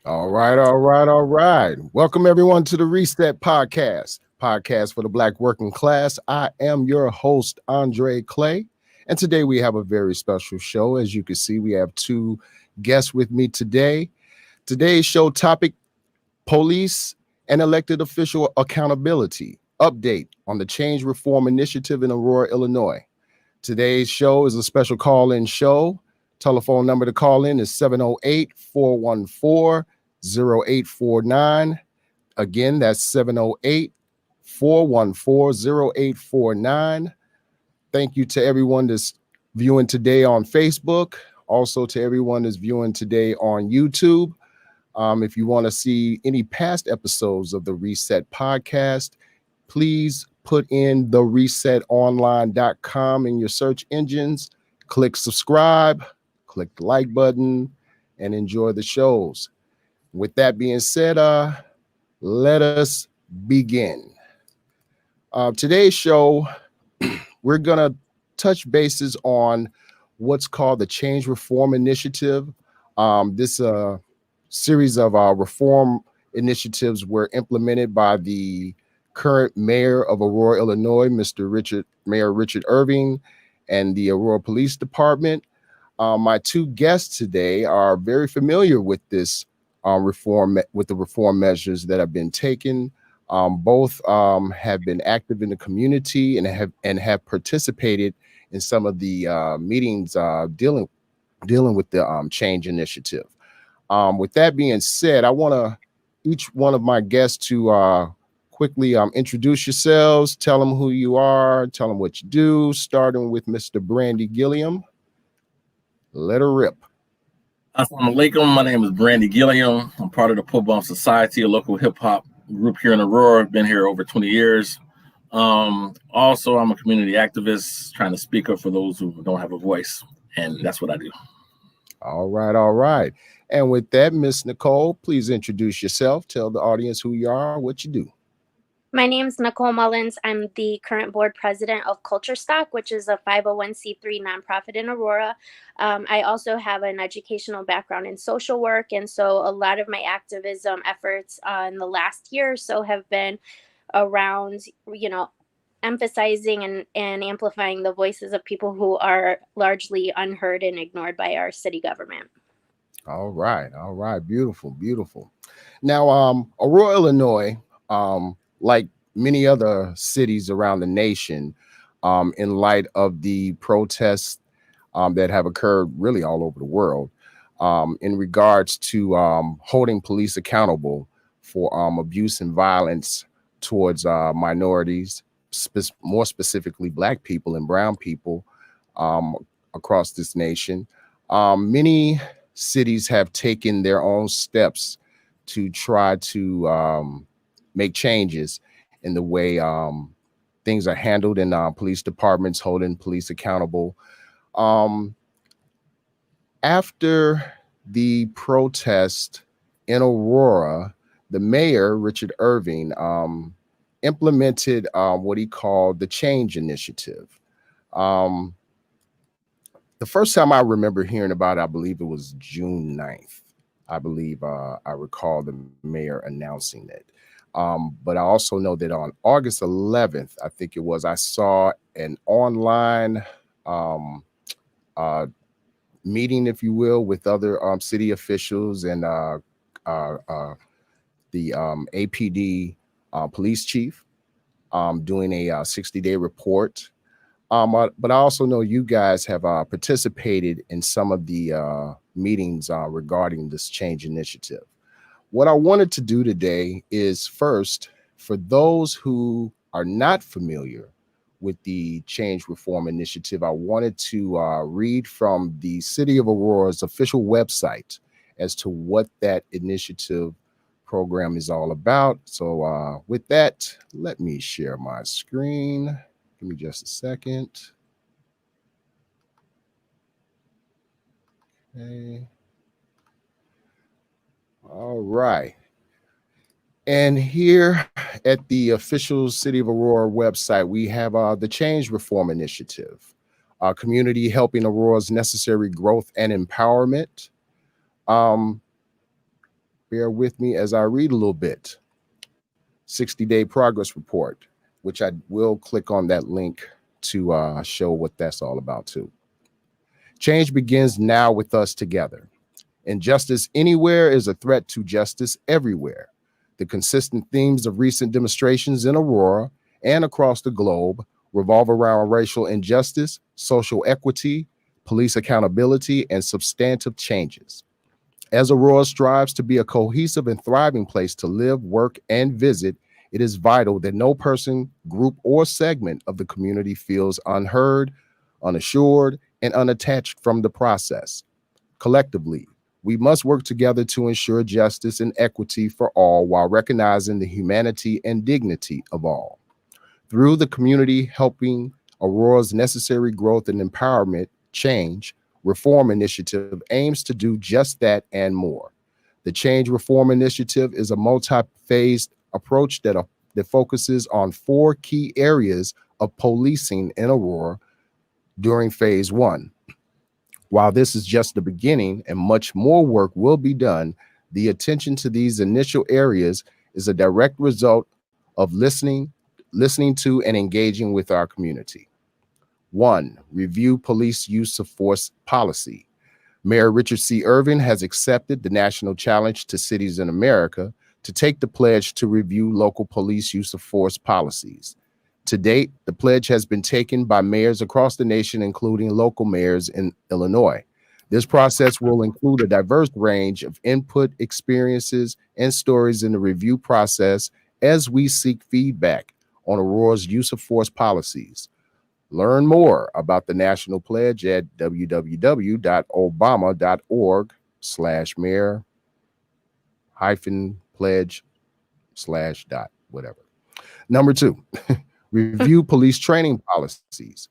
All right. Welcome everyone to the Reset podcast for the Black working class. I am your host, Andre Clay, and today we have a very special show. As you can see, we have two guests with me today. Today's show topic: police and elected official accountability. Update on the Change Reform Initiative in Aurora, Illinois. Today's show is a special call-in show. Telephone number to call in is 708-414-0849. Again, that's 708-414-0849. Thank you to everyone that's viewing today on Facebook. Also to everyone that's viewing today on YouTube. If you want to see any past episodes of the Reset podcast, please put in theresetonline.com in your search engines, click subscribe, click the like button, and enjoy the shows. With that being said, let us begin. Today's show, we're going to touch bases on what's called the Change Reform Initiative. This series of reform initiatives were implemented by the current mayor of Aurora, Illinois, Mayor Richard Irving, and the Aurora Police Department. My two guests today are very familiar with this with the reform measures that have been taken. Both have been active in the community and have participated in some of the meetings dealing with the change initiative. With that being said, I want each one of my guests to quickly introduce yourselves, tell them who you are, tell them what you do, starting with Mr. Brandy Gilliam. Let her rip. Assalamu alaikum. My name is Brandy Gilliam. I'm part of the Po Bump Society, a local hip-hop group here in Aurora. I've been here over 20 years. Also, I'm a community activist trying to speak up for those who don't have a voice, and that's what I do. All right. And with that, Miss Nicole, please introduce yourself. Tell the audience who you are, what you do. My name is Nicole Mullins. I'm the current board president of Culture Stock, which is a 501c3 nonprofit in Aurora. I also have an educational background in social work, and so a lot of my activism efforts in the last year or so have been around, emphasizing and amplifying the voices of people who are largely unheard and ignored by our city government. All right. Beautiful. Now, Aurora, Illinois, like many other cities around the nation, in light of the protests that have occurred really all over the world, in regards to holding police accountable for abuse and violence towards minorities, more specifically Black people and brown people across this nation. Many cities have taken their own steps to try to make changes in the way things are handled in police departments, holding police accountable. After the protest in Aurora, the mayor, Richard Irving, implemented what he called the Change Initiative. The first time I remember hearing about it, I believe it was June 9th. I believe I recall the mayor announcing it. But I also know that on August 11th, I think it was, I saw an online meeting, if you will, with other city officials and the APD police chief doing a 60-day report. But I also know you guys have participated in some of the meetings regarding this change initiative. What I wanted to do today is, first, for those who are not familiar with the Change Reform Initiative, I wanted to read from the City of Aurora's official website as to what that initiative program is all about. So with that, let me share my screen. Give me just a second. Okay. All right. And here at the official City of Aurora website, we have the Change Reform Initiative, community helping Aurora's necessary growth and empowerment. Bear with me as I read a little bit. 60-day progress report, which I will click on that link to show what that's all about too. Change begins now with us together. Injustice anywhere is a threat to justice everywhere. The consistent themes of recent demonstrations in Aurora and across the globe revolve around racial injustice, social equity, police accountability, and substantive changes. As Aurora strives to be a cohesive and thriving place to live, work, and visit, it is vital that no person, group, or segment of the community feels unheard, unassured, and unattached from the process. Collectively, we must work together to ensure justice and equity for all while recognizing the humanity and dignity of all. Through the community helping Aurora's necessary growth and empowerment, change, reform initiative aims to do just that and more. The Change Reform Initiative is a multi-phased approach that focuses on 4 key areas of policing in Aurora during phase 1. While this is just the beginning and much more work will be done, the attention to these initial areas is a direct result of listening to and engaging with our community. 1. Review police use of force policy. Mayor Richard C. Irvin has accepted the national challenge to cities in America to take the pledge to review local police use of force policies. To date, the pledge has been taken by mayors across the nation, including local mayors in Illinois. This process will include a diverse range of input, experiences, and stories in the review process as we seek feedback on Aurora's use of force policies. Learn more about the National Pledge at www.obama.org/mayor-pledge/. Number 2, review police training policies.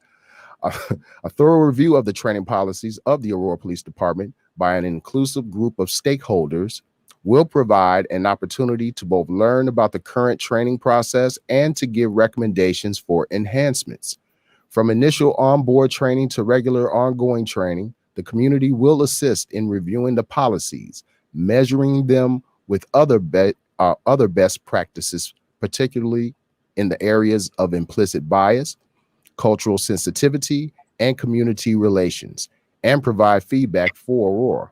A thorough review of the training policies of the Aurora Police Department by an inclusive group of stakeholders will provide an opportunity to both learn about the current training process and to give recommendations for enhancements. From initial onboard training to regular ongoing training, the community will assist in reviewing the policies, measuring them with other best practices, particularly in the areas of implicit bias, cultural sensitivity, and community relations, and provide feedback for Aurora.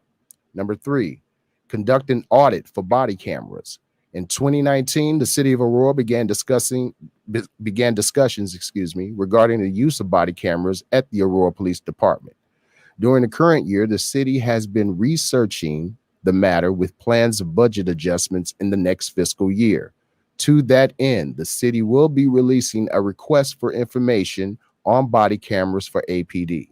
Number 3, conduct an audit for body cameras. In 2019, the city of Aurora began discussions regarding the use of body cameras at the Aurora Police Department. During the current year, the city has been researching the matter with plans of budget adjustments in the next fiscal year. To that end, the city will be releasing a request for information on body cameras for APD.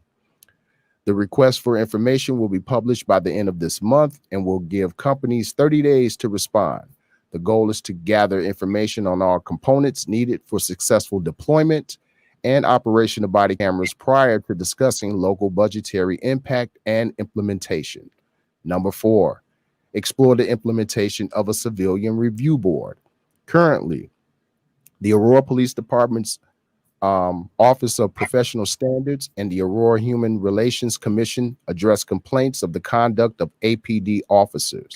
The request for information will be published by the end of this month and will give companies 30 days to respond. The goal is to gather information on all components needed for successful deployment and operation of body cameras prior to discussing local budgetary impact and implementation. Number 4, explore the implementation of a civilian review board. Currently, the Aurora Police Department's Office of Professional Standards and the Aurora Human Relations Commission address complaints of the conduct of APD officers.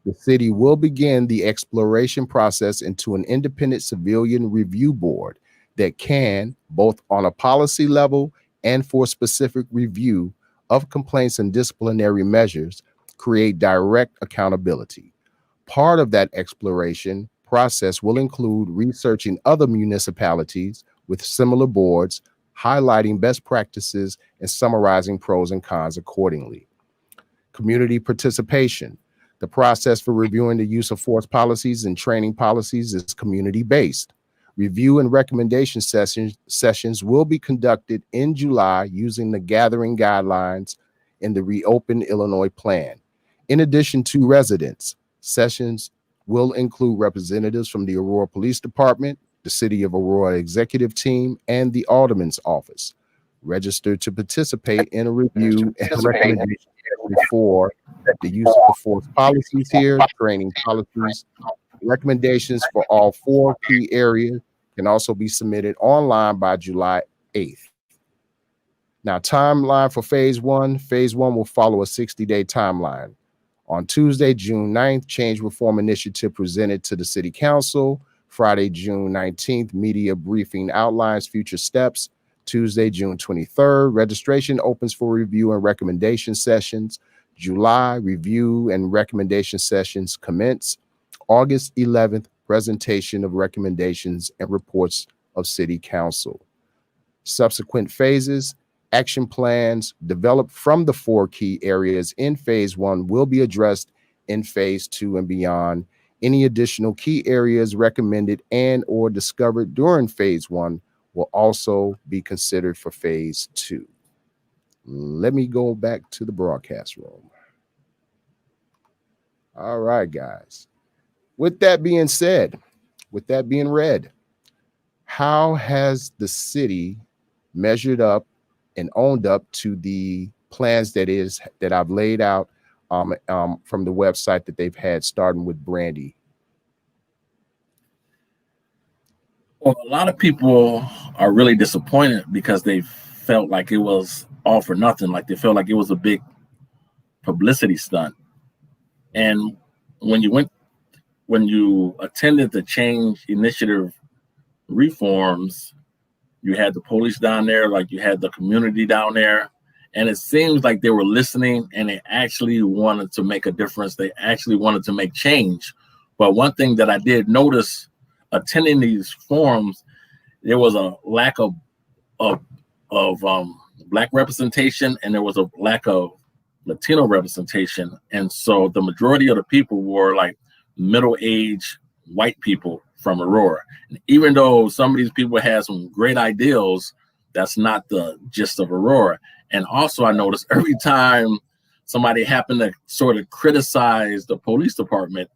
The city will begin the exploration process into an independent civilian review board that can, both on a policy level and for specific review of complaints and disciplinary measures, create direct accountability. Part of that exploration process will include researching other municipalities with similar boards, highlighting best practices, and summarizing pros and cons accordingly. Community participation. The process for reviewing the use of force policies and training policies is community-based. Review and recommendation sessions will be conducted in July using the gathering guidelines in the Reopen Illinois Plan. In addition to residents, sessions will include representatives from the Aurora Police Department, the City of Aurora Executive Team, and the Alderman's Office. Register to participate in a review and recommendation for the use of force policies here, training policies. Recommendations for all 4 key areas can also be submitted online by July 8th. Now, timeline for phase 1. Phase 1 will follow a 60-day timeline. On Tuesday, June 9th, Change Reform Initiative presented to the City Council. Friday, June 19th, media briefing outlines future steps. Tuesday, June 23rd, registration opens for review and recommendation sessions. July, review and recommendation sessions commence. August 11th, presentation of recommendations and reports of City Council. Subsequent phases, action plans developed from the 4 key areas in phase 1 will be addressed in phase 2 and beyond. Any additional key areas recommended and or discovered during phase 1 will also be considered for phase 2. Let me go back to the broadcast room. All right, guys. With that being said, with that being read, how has the city measured up and owned up to the plans that I've laid out from the website that they've had, starting with Brandy? Well, a lot of people are really disappointed because they felt like it was all for nothing. Like they felt like it was a big publicity stunt. And when you attended the Change Initiative reforms, you had the police down there, like you had the community down there, and it seems like they were listening and they actually wanted to make a difference. They actually wanted to make change. But one thing that I did notice attending these forums, there was a lack of Black representation, and there was a lack of Latino representation. And so the majority of the people were like middle-aged white people from Aurora. And even though some of these people had some great ideals, that's not the gist of Aurora. And also I noticed every time somebody happened to sort of criticize the police department,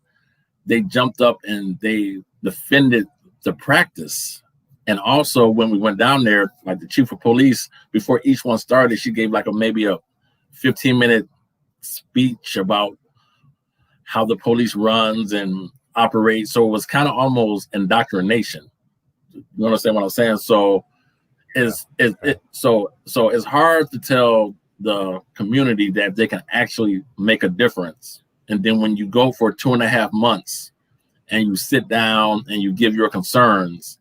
they jumped up and they defended the practice. And also when we went down there, like the chief of police, before each one started, she gave like maybe a 15-minute speech about how the police runs and operates. So it was kind of almost indoctrination. You understand what I'm saying? So it's hard to tell the community that they can actually make a difference. And then when you go for 2.5 months and you sit down and you give your concerns,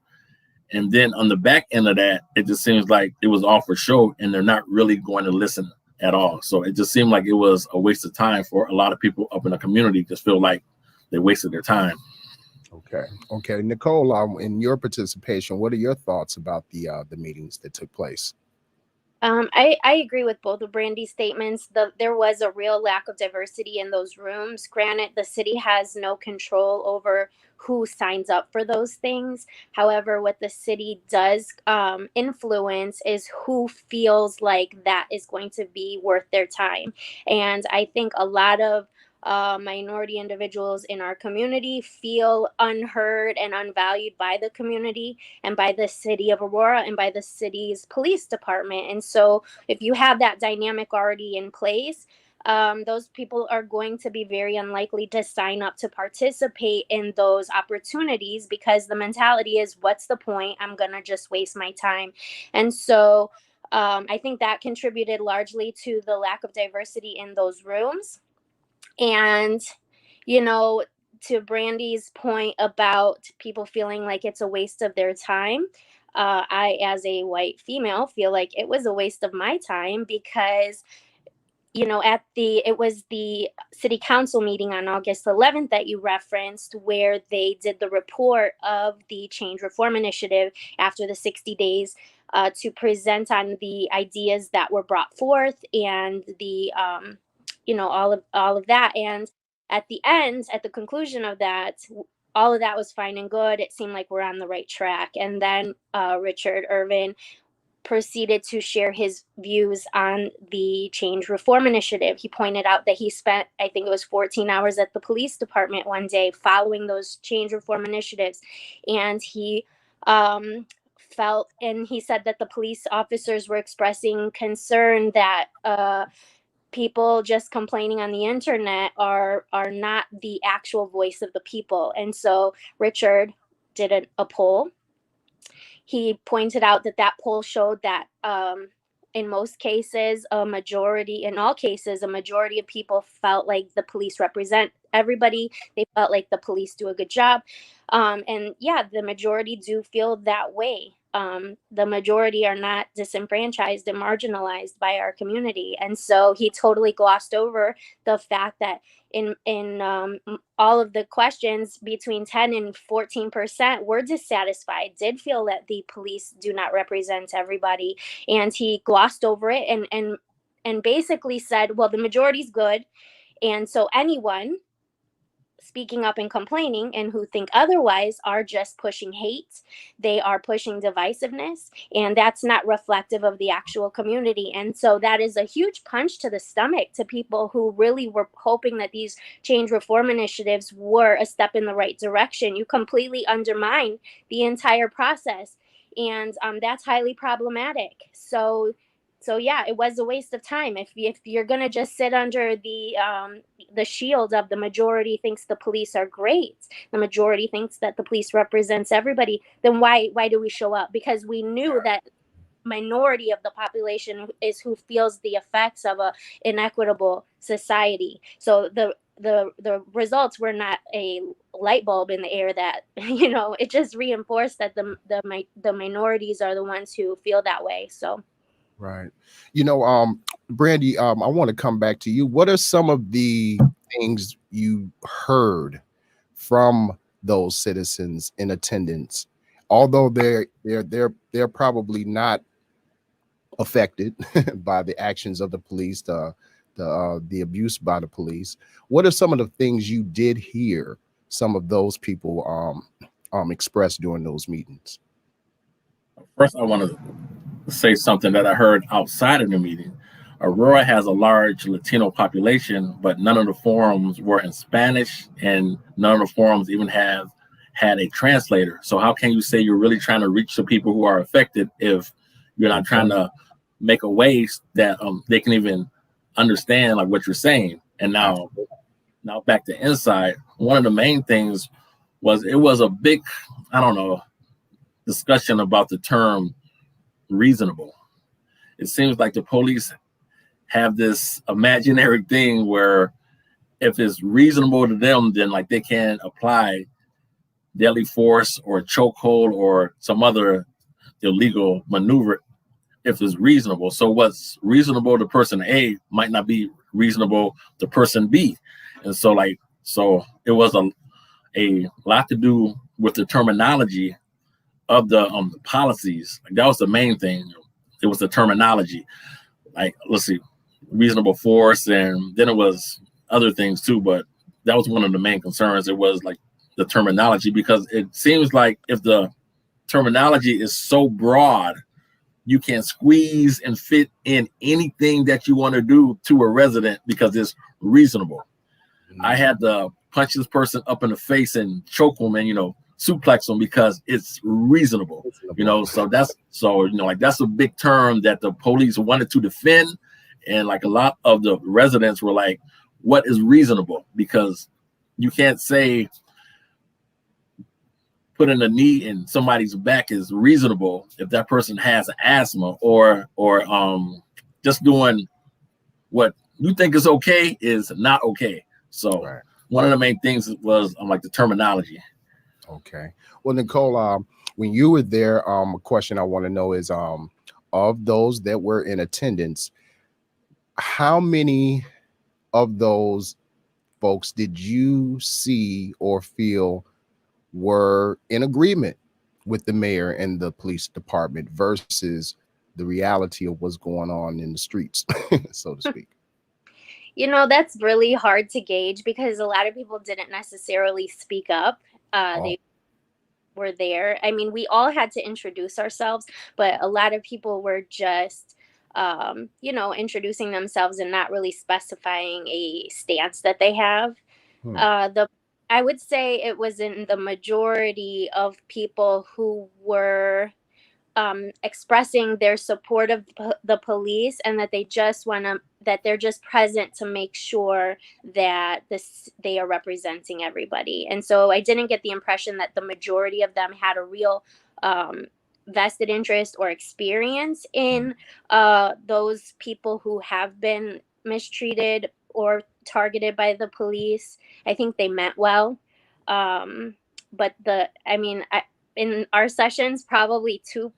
and then on the back end of that, it just seems like it was all for show and they're not really going to listen at all. So it just seemed like it was a waste of time for a lot of people up in the community. Just feel like they wasted their time. Okay. Nicole, in your participation, what are your thoughts about the meetings that took place? I agree with both of Brandy's statements. There was a real lack of diversity in those rooms. Granted, the city has no control over who signs up for those things. However, what the city does influence is who feels like that is going to be worth their time. And I think a lot of minority individuals in our community feel unheard and unvalued by the community and by the city of Aurora and by the city's police department. And so if you have that dynamic already in place, those people are going to be very unlikely to sign up to participate in those opportunities because the mentality is, what's the point? I'm going to just waste my time. And so I think that contributed largely to the lack of diversity in those rooms. And, to Brandy's point about people feeling like it's a waste of their time, I, as a white female, feel like it was a waste of my time because, it was the city council meeting on August 11th that you referenced, where they did the report of the Change Reform Initiative after the 60 days to present on the ideas that were brought forth and the all of that. And at the end, at the conclusion of that, all of that was fine and good. It seemed like we're on the right track. And then Richard Irvin proceeded to share his views on the Change Reform Initiative. He pointed out that he spent, I think it was 14 hours at the police department one day following those Change Reform initiatives. And he he said that the police officers were expressing concern that people just complaining on the internet are not the actual voice of the people. And so Richard did a poll. He pointed out that poll showed that in most cases, in all cases, a majority of people felt like the police represent everybody. They felt like the police do a good job. And yeah, the majority do feel that way. The majority are not disenfranchised and marginalized by our community. And so he totally glossed over the fact that in all of the questions, between 10 and 14% were dissatisfied, did feel that the police do not represent everybody. And he glossed over it and basically said, well, the majority's good, and so anyone speaking up and complaining and who think otherwise are just pushing hate. They are pushing divisiveness, and that's not reflective of the actual community. And so that is a huge punch to the stomach to people who really were hoping that these change reform initiatives were a step in the right direction. You completely undermine the entire process, and that's highly problematic. So yeah, it was a waste of time. If you're gonna just sit under the shield of the majority thinks the police are great, the majority thinks that the police represents everybody, then why do we show up? Because we knew that minority of the population is who feels the effects of a inequitable society. So the results were not a light bulb in the air that it just reinforced that the minorities are the ones who feel that way. So. Right. Brandy, I want to come back to you. What are some of the things you heard from those citizens in attendance? Although they're probably not affected by the actions of the police, the abuse by the police. What are some of the things you did hear some of those people express during those meetings? First, I want to say something that I heard outside of the meeting. Aurora has a large Latino population, but none of the forums were in Spanish, and none of the forums even had a translator. So how can you say you're really trying to reach the people who are affected if you're not trying to make a way that they can even understand like what you're saying? And now back to inside, one of the main things was it was a big, discussion about the term reasonable. It seems like the police have this imaginary thing where if it's reasonable to them, then like they can apply deadly force or chokehold or some other illegal maneuver if it's reasonable. So what's reasonable to person A might not be reasonable to person B. And so it was a lot to do with the terminology of the policies. Like that was the main thing. It was the terminology. Like, let's see, reasonable force, and then it was other things too, but that was one of the main concerns. It was like the terminology, because it seems like if the terminology is so broad, you can squeeze and fit in anything that you want to do to a resident because it's reasonable. I had to punch this person up in the face and choke them and, suplex them because it's reasonable. So that's a big term that the police wanted to defend. And like a lot of the residents were like, what is reasonable? Because you can't say putting a knee in somebody's back is reasonable if that person has asthma, or just doing what you think is okay is not okay. So one of the main things was like the terminology. Okay. Well, Nicole, when you were there, a question I want to know is, of those that were in attendance, how many of those folks did you see or feel were in agreement with the mayor and the police department versus the reality of what's going on in the streets, so to speak? That's really hard to gauge because a lot of people didn't necessarily speak up. They were there. I mean, we all had to introduce ourselves, but a lot of people were just, introducing themselves and not really specifying a stance that they have. I would say it was in the majority of people who were expressing their support of the police, and that that they're just present to make sure that they are representing everybody. And so I didn't get the impression that the majority of them had a real vested interest or experience in those people who have been mistreated or targeted by the police. I think they meant well. But in our sessions, probably two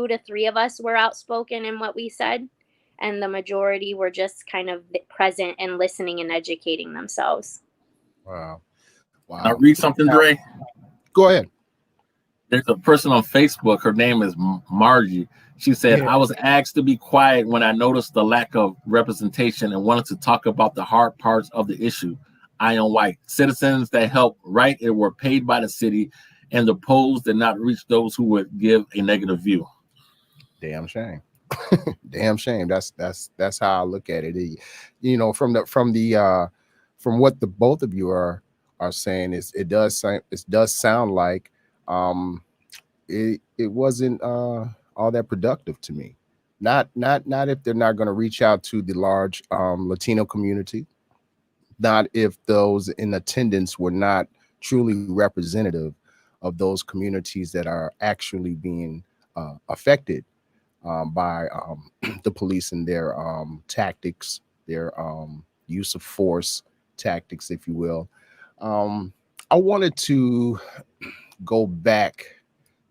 to three of us were outspoken in what we said, and the majority were just kind of present and listening and educating themselves. Wow. Can I read something, Dre? Go ahead. There's a person on Facebook. Her name is Margie. She said, I was asked to be quiet when I noticed the lack of representation and wanted to talk about the hard parts of the issue. I am white. Citizens that helped write it were paid by the city, and the polls did not reach those who would give a negative view. Damn shame. Damn shame. That's how I look at it. You know, from what the both of you are saying, it does sound like it wasn't all that productive to me. Not if they're not going to reach out to the large Latino community, not if those in attendance were not truly representative of those communities that are actually being affected by the police and their tactics, their use of force tactics, if you will. I wanted to go back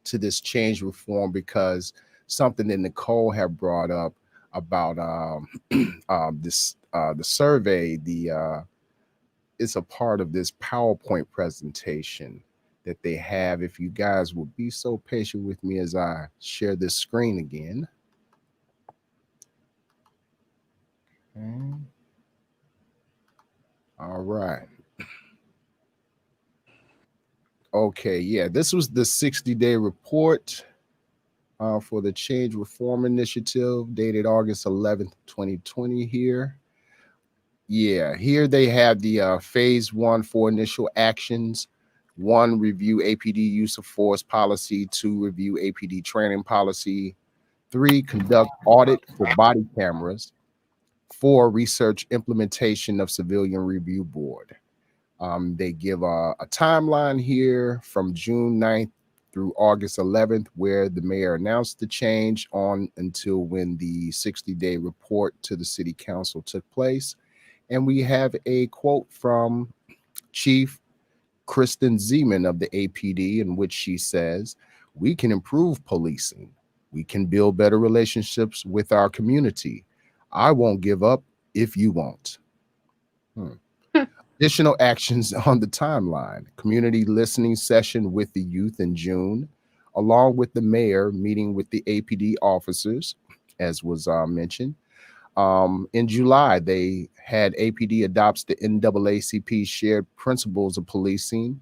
to this change reform because something that Nicole had brought up about this the survey, it's a part of this PowerPoint presentation that they have. If you guys will be so patient with me as I share this screen again. Okay. All right. Okay, yeah, this was the 60-day report for the Change Reform Initiative dated August 11th, 2020 here. Yeah, here they have the phase 1 for initial actions. 1, review APD use of force policy. 2, review APD training policy. 3, conduct audit for body cameras. 4, research implementation of civilian review board. They give a timeline here from June 9th through August 11th, where the mayor announced the change on until when the 60-day report to the city council took place. And we have a quote from Chief Kristen Zeman of the APD, in which she says, "We can improve policing. We can build better relationships with our community. I won't give up if you won't." Additional actions on the timeline: community listening session with the youth in June, along with the mayor meeting with the APD officers, as was mentioned. In July, they had APD adopts the NAACP shared principles of policing,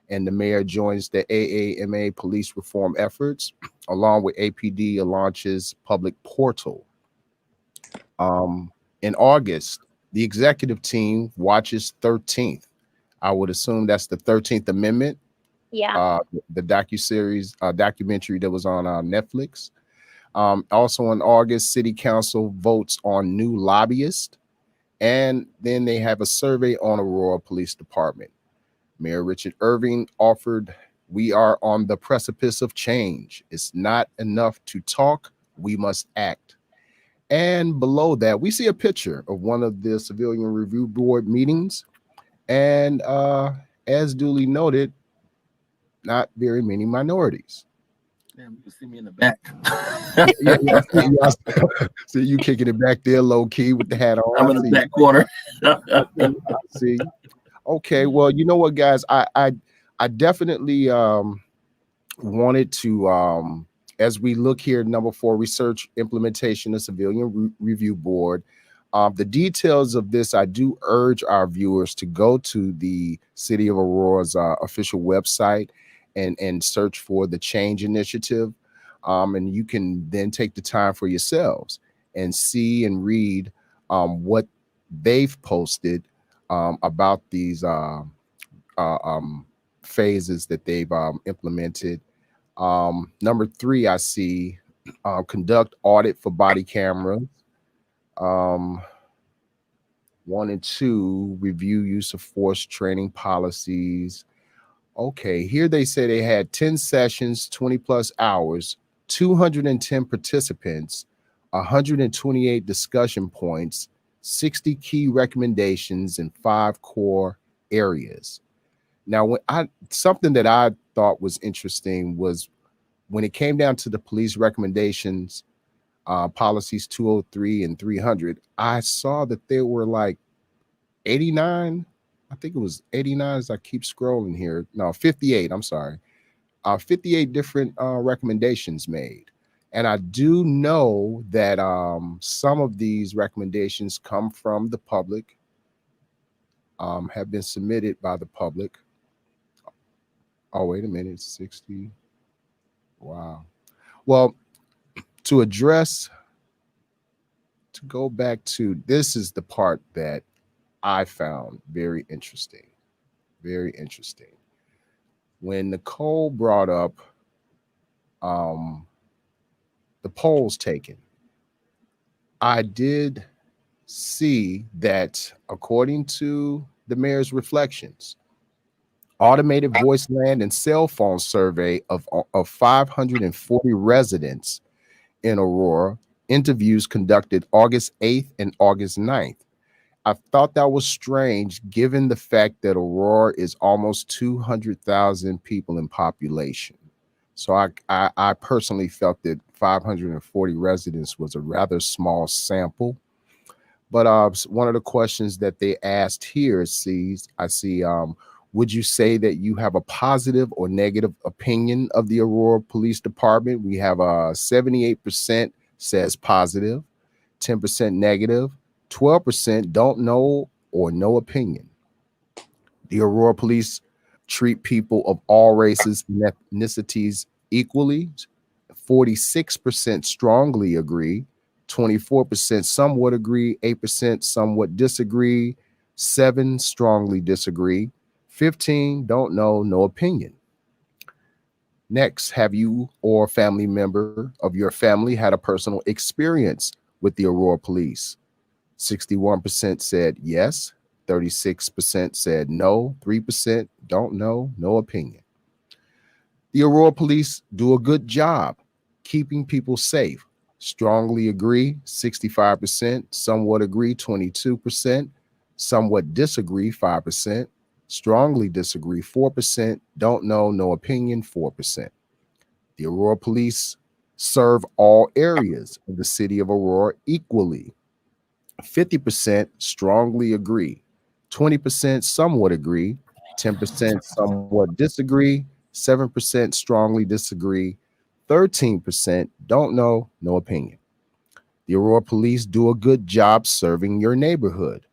and the mayor joins the AAMA police reform efforts. Along with APD, launches public portal. In August, the executive team watches 13th. I would assume that's the 13th Amendment. Yeah. The documentary that was on Netflix. Also in August, City Council votes on new lobbyist. And then they have a survey on Aurora Police Department. Mayor Richard Irving offered, "We are on the precipice of change. It's not enough to talk, we must act." And below that, we see a picture of one of the Civilian Review Board meetings. And as duly noted, not very many minorities. Damn, you can see me in the back. See you kicking it back there low key with the hat on. I'm in the back corner. See. Okay, well, you know what, guys? I definitely wanted to as we look here, number 4, research implementation of Civilian Review Board. The details of this, I do urge our viewers to go to the City of Aurora's official website and search for the Change Initiative. And you can then take the time for yourselves and see and read what they've posted about these phases that they've implemented. Number 3, I see conduct audit for body cameras. 1 and 2, review use of force training policies. Okay, here they say they had 10 sessions, 20 plus hours 210 participants, 128 discussion points, 60 key recommendations, and 5 core areas. Now, something that I thought was interesting was when it came down to the police recommendations, policies 203 and 300, I saw that there were like 89. I think it was 89 as I keep scrolling here. No, 58. I'm sorry. 58 different recommendations made. And I do know that some of these recommendations come from the public, have been submitted by the public. Oh, wait a minute, 60. Wow. Well, to go back to, this is the part that I found very interesting. Very interesting. When Nicole brought up the polls taken, I did see that according to the mayor's reflections, automated voice land and cell phone survey of 540 residents in Aurora, interviews conducted August 8th and August 9th. I thought that was strange given the fact that Aurora is almost 200,000 people in population. So I personally felt that 540 residents was a rather small sample. But one of the questions that they asked here, I see, would you say that you have a positive or negative opinion of the Aurora Police Department? We have 78% says positive, 10% negative, 12% don't know or no opinion. The Aurora Police treat people of all races and ethnicities equally. 46% strongly agree, 24% somewhat agree, 8% somewhat disagree, 7 strongly disagree, 15 don't know, no opinion. Next, have you or a family member of your family had a personal experience with the Aurora Police? 61% said yes, 36% said no, 3% don't know, no opinion. The Aurora Police do a good job keeping people safe. Strongly agree, 65%, somewhat agree, 22%, somewhat disagree, 5%, strongly disagree, 4%, don't know, no opinion, 4%. The Aurora Police serve all areas of the city of Aurora equally. 50% strongly agree, 20% somewhat agree, 10% somewhat disagree, 7% strongly disagree, 13% don't know, no opinion. The Aurora Police do a good job serving your neighborhood.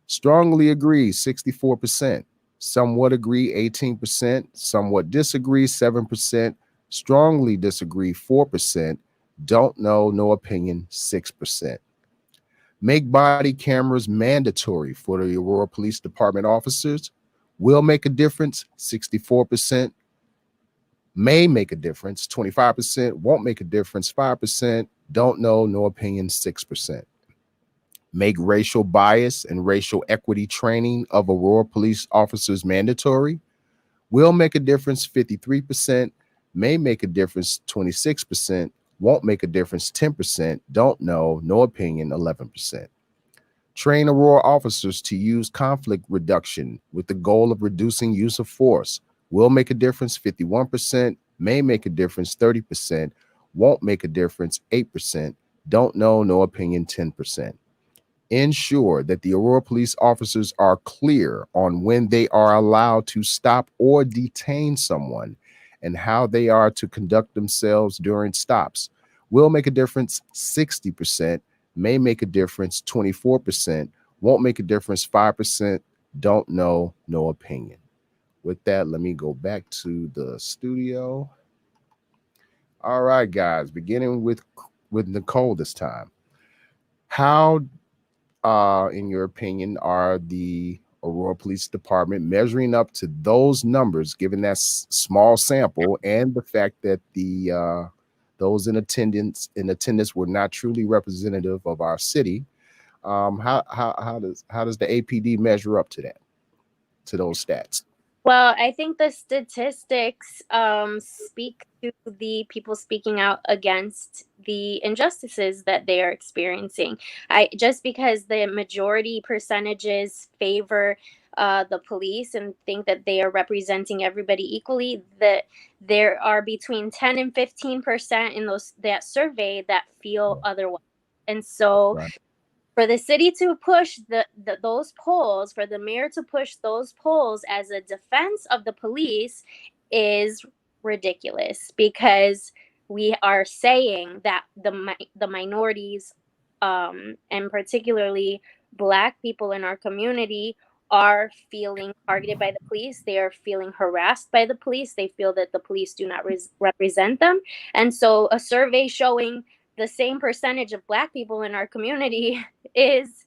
Strongly agree, 64%, somewhat agree, 18%, somewhat disagree, 7%, strongly disagree, 4%, don't know, no opinion, 6%. Make body cameras mandatory for the Aurora Police Department officers. Will make a difference, 64%. May make a difference, 25%. Won't make a difference, 5%. Don't know, no opinion, 6%. Make racial bias and racial equity training of Aurora police officers mandatory. Will make a difference, 53%. May make a difference, 26%. Won't make a difference, 10%. Don't know, no opinion, 11%. Train Aurora officers to use conflict reduction with the goal of reducing use of force. Will make a difference, 51%. May make a difference, 30%. Won't make a difference, 8%. Don't know, no opinion, 10%. Ensure that the Aurora police officers are clear on when they are allowed to stop or detain someone and how they are to conduct themselves during stops. Will make a difference, 60%. May make a difference, 24%. Won't make a difference, 5%. Don't know, no opinion. With that, let me go back to the studio. All right, guys, beginning with Nicole this time. How, in your opinion, are the Aurora Police Department measuring up to those numbers, given that small sample and the fact that the those in attendance were not truly representative of our city? How does the APD measure up to that, to those stats? Well, I think the statistics speak to the people speaking out against the injustices that they are experiencing. I just because the majority percentages favor the police and think that they are representing everybody equally, that there are between 10 and 15% in those that survey that feel otherwise. And so Right. for the city to push those polls, for the mayor to push those polls as a defense of the police is ridiculous, because we are saying that the minorities, and particularly Black people in our community, are feeling targeted by the police. They are feeling harassed by the police. They feel that the police do not represent them. And so a survey showing the same percentage of Black people in our community is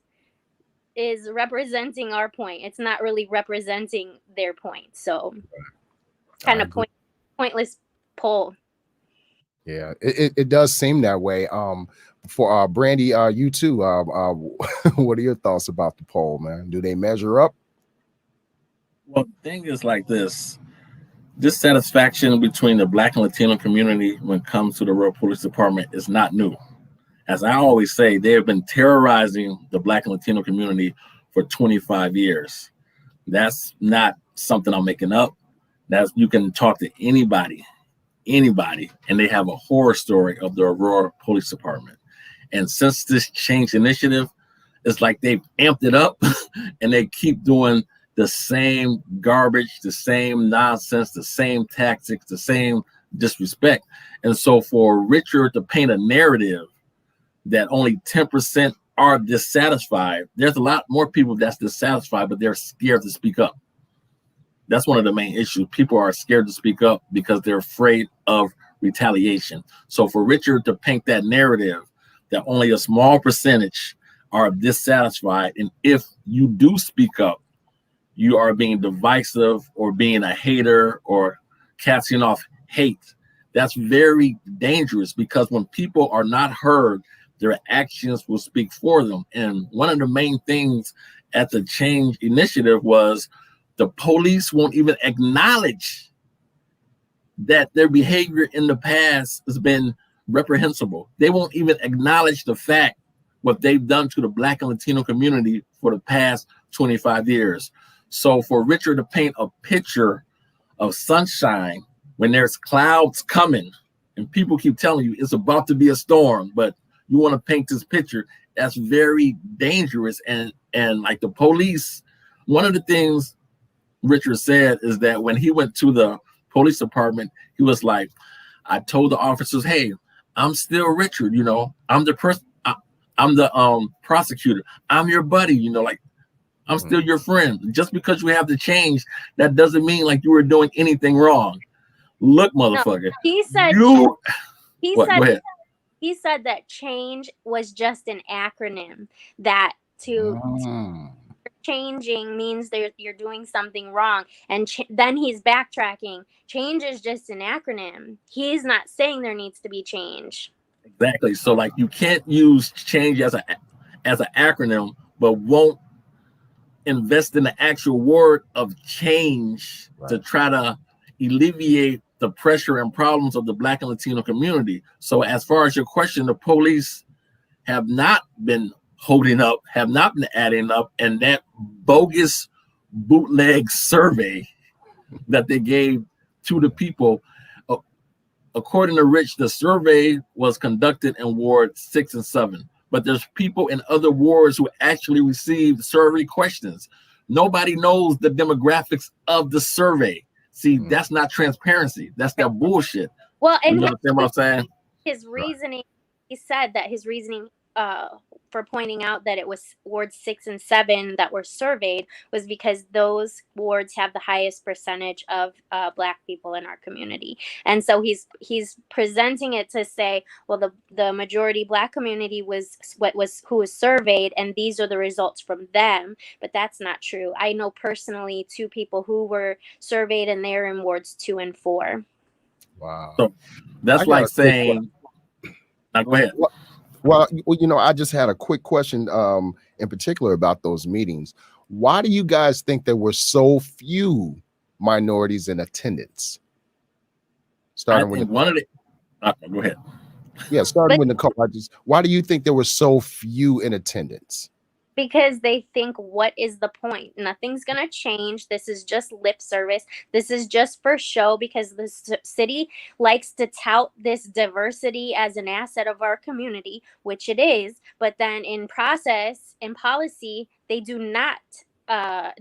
representing our point. It's not really representing their point. So kind of pointless poll. Yeah, it does seem that way. For Brandy, you too. What are your thoughts about the poll, man? Do they measure up? Well, the thing is like this. Dissatisfaction between the Black and Latino community when it comes to the Aurora Police Department is not new. As I always say, they have been terrorizing the Black and Latino community for 25 years. That's not something I'm making up. That's, you can talk to anybody, and they have a horror story of the Aurora Police Department. And since this change initiative, it's like they've amped it up and they keep doing the same garbage, the same nonsense, the same tactics, the same disrespect. And so for Richard to paint a narrative that only 10% are dissatisfied, there's a lot more people that's dissatisfied, but they're scared to speak up. That's one of the main issues. People are scared to speak up because they're afraid of retaliation. So for Richard to paint that narrative that only a small percentage are dissatisfied, and if you do speak up, you are being divisive or being a hater or casting off hate. That's very dangerous, because when people are not heard, their actions will speak for them. And one of the main things at the Change Initiative was the police won't even acknowledge that their behavior in the past has been reprehensible. They won't even acknowledge the fact what they've done to the Black and Latino community for the past 25 years. So for Richard to paint a picture of sunshine when there's clouds coming and people keep telling you it's about to be a storm, but you want to paint this picture, that's very dangerous. And like the police, one of the things Richard said is that when he went to the police department, he was like, I told the officers, hey, I'm still Richard, you know, I'm the person, I'm the prosecutor, I'm your buddy, you know, like I'm still your friend. Just because you have to change, that doesn't mean like you were doing anything wrong. Look, motherfucker. No, he said go ahead. He said that change was just an acronym, that to changing means you're doing something wrong. And then he's backtracking. Change is just an acronym. He's not saying there needs to be change. Exactly. So like you can't use change as an acronym, but won't invest in the actual word of change to try to alleviate the pressure and problems of the Black and Latino community. So as far as your question, the police have not been holding up, have not been adding up, and that bogus bootleg survey that they gave to the people, according to Rich, the survey was conducted in Ward 6 and 7. But there's people in other wards who actually received survey questions. Nobody knows the demographics of the survey. See, that's not transparency. That's that bullshit. Well, and you understand what I'm saying? His reasoning, he said that his reasoning for pointing out that it was wards 6 and 7 that were surveyed was because those wards have the highest percentage of Black people in our community. And so he's presenting it to say, well, the majority Black community was who was surveyed, and these are the results from them. But that's not true. I know personally 2 people who were surveyed, and they're in wards 2 and 4. Wow. So that's like saying, go ahead. Well, you know, I just had a quick question in particular about those meetings. Why do you guys think there were so few minorities in attendance? I Starting with think one of the go ahead. starting with Nicole. Why do you think there were so few in attendance? Because they think, what is the point? Nothing's going to change. This is just lip service. This is just for show, because the city likes to tout this diversity as an asset of our community, which it is. But then in process, in policy, they do not.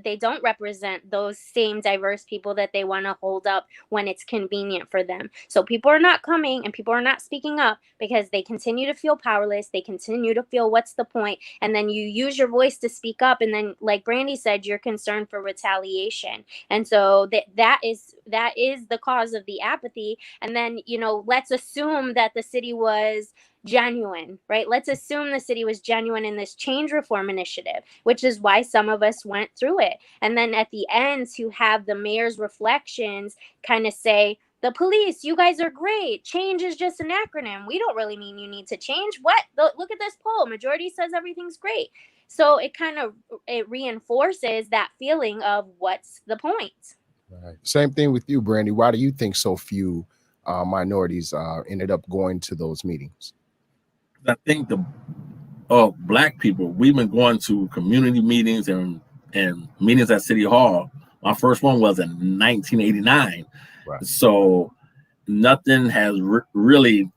They don't represent those same diverse people that they want to hold up when it's convenient for them. So people are not coming and people are not speaking up because they continue to feel powerless. They continue to feel, what's the point? And then you use your voice to speak up. And then, like Brandy said, you're concerned for retaliation. And so that is the cause of the apathy. And then, let's assume that the city was genuine, right? Let's assume the city was genuine in this change reform initiative, which is why some of us went through it. And then at the end, to have the mayor's reflections kind of say, the police, you guys are great. Change is just an acronym. We don't really mean you need to change. What? Look at this poll. Majority says everything's great. So it reinforces that feeling of, what's the point? Right. Same thing with you, Brandy. Why do you think so few minorities ended up going to those meetings? I think Black people, we've been going to community meetings and meetings at City Hall. My first one was in 1989. Right. So nothing has really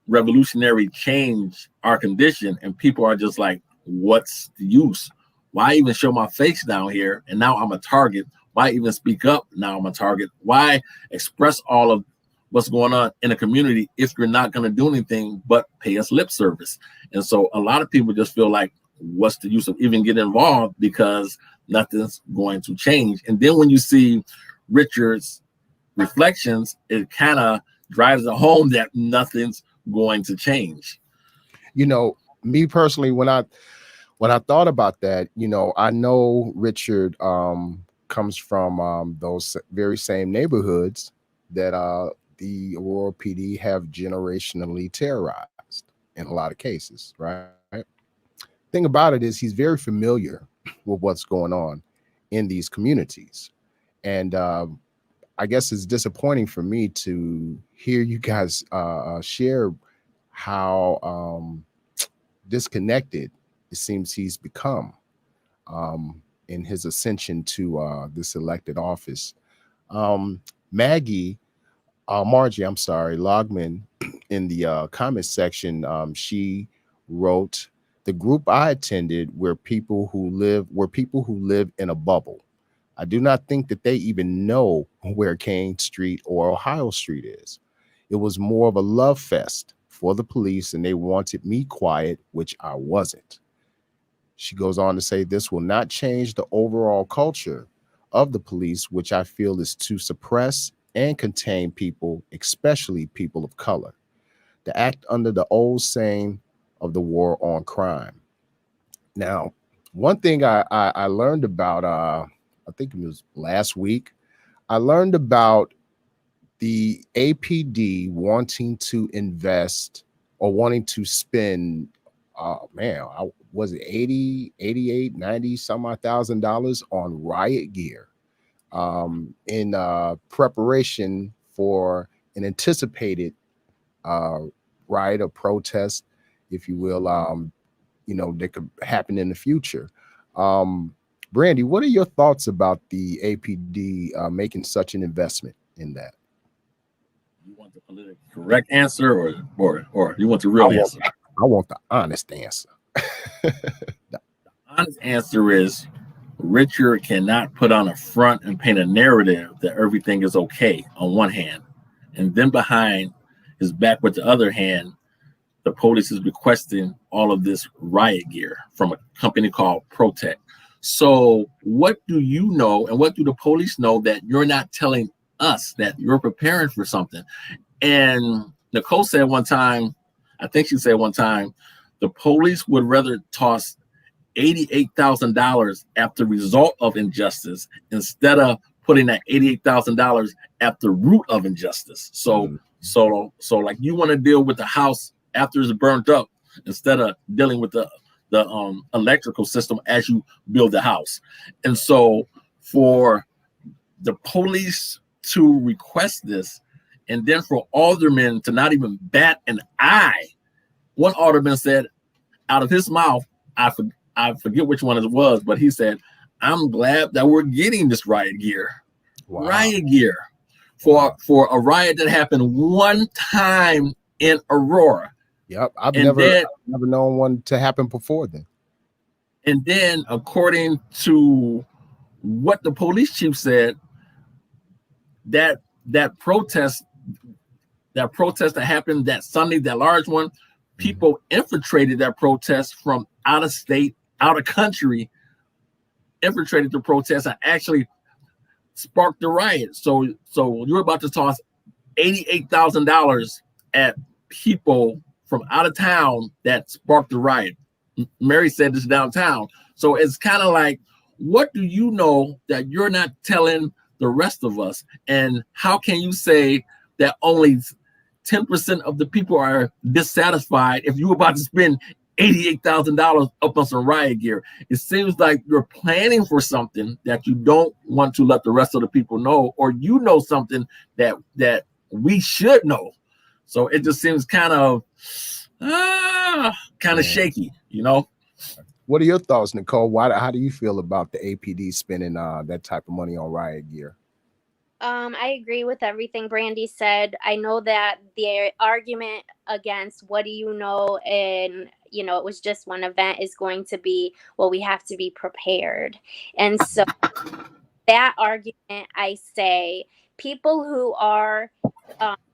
revolutionary changed our condition, and people are just like, what's the use? Why even show my face down here? And now I'm a target. Why even speak up? Now I'm a target. Why express all of what's going on in the community if you're not going to do anything but pay us lip service? And so a lot of people just feel like, what's the use of even getting involved, because nothing's going to change. And then when you see Richard's reflections, it kind of drives it home that nothing's going to change. Me personally, when I thought about that, I know Richard comes from those very same neighborhoods that the Aurora PD have generationally terrorized in a lot of cases, right? Thing about it is, he's very familiar with what's going on in these communities. And I guess it's disappointing for me to hear you guys share how disconnected it seems he's become in his ascension to this elected office. Margie, Logman, in the comment section, she wrote, "The group I attended were people who live in a bubble. I do not think that they even know where Kane Street or Ohio Street is. It was more of a love fest for the police, and they wanted me quiet, which I wasn't." She goes on to say, "This will not change the overall culture of the police, which I feel is to suppress and contain people, especially people of color, to act under the old saying of the war on crime." Now, one thing I learned about, I think it was last week, I learned about the APD wanting to invest or wanting to spend, was it 80, 88, 90 some odd $1,000 on riot gear in preparation for an anticipated riot or protest, if you will, that could happen in the future. Brandy, what are your thoughts about the APD making such an investment in that? You want the politically correct answer, or you want the real answer? I want the honest answer. The honest answer is, Richard cannot put on a front and paint a narrative that everything is okay on one hand, and then behind his back with the other hand, the police is requesting all of this riot gear from a company called Protect. So what do you know, and what do the police know that you're not telling us, that you're preparing for something? And Nicole said one time, I think she said one time, the police would rather toss $88,000 at the result of injustice instead of putting that $88,000 at the root of injustice. So like, you want to deal with the house after it's burnt up instead of dealing with the electrical system as you build the house. And so for the police to request this, and then for aldermen to not even bat an eye. One alderman said out of his mouth, I forget which one it was, but he said, I'm glad that we're getting this riot gear. Wow. Riot gear for a riot that happened one time in Aurora. Yep, I've never known one to happen before then. And then, according to what the police chief said, that protest that happened that Sunday, that large one, people infiltrated that protest from out of state, out of country, infiltrated the protest and actually sparked the riot. So you're about to toss $88,000 at people from out of town that sparked the riot. Mary said this downtown. So it's kind of like, what do you know that you're not telling the rest of us? And how can you say that only 10% of the people are dissatisfied if you're about to spend $88,000 up on some riot gear? It seems like you're planning for something that you don't want to let the rest of the people know, or you know something that we should know. So it just seems kind of shaky, you know? What are your thoughts, Nicole? How do you feel about the APD spending that type of money on riot gear? I agree with everything Brandy said. I know that the argument against what do you know, and it was just one event, is going to be, well, we have to be prepared. And so that argument, I say, people who are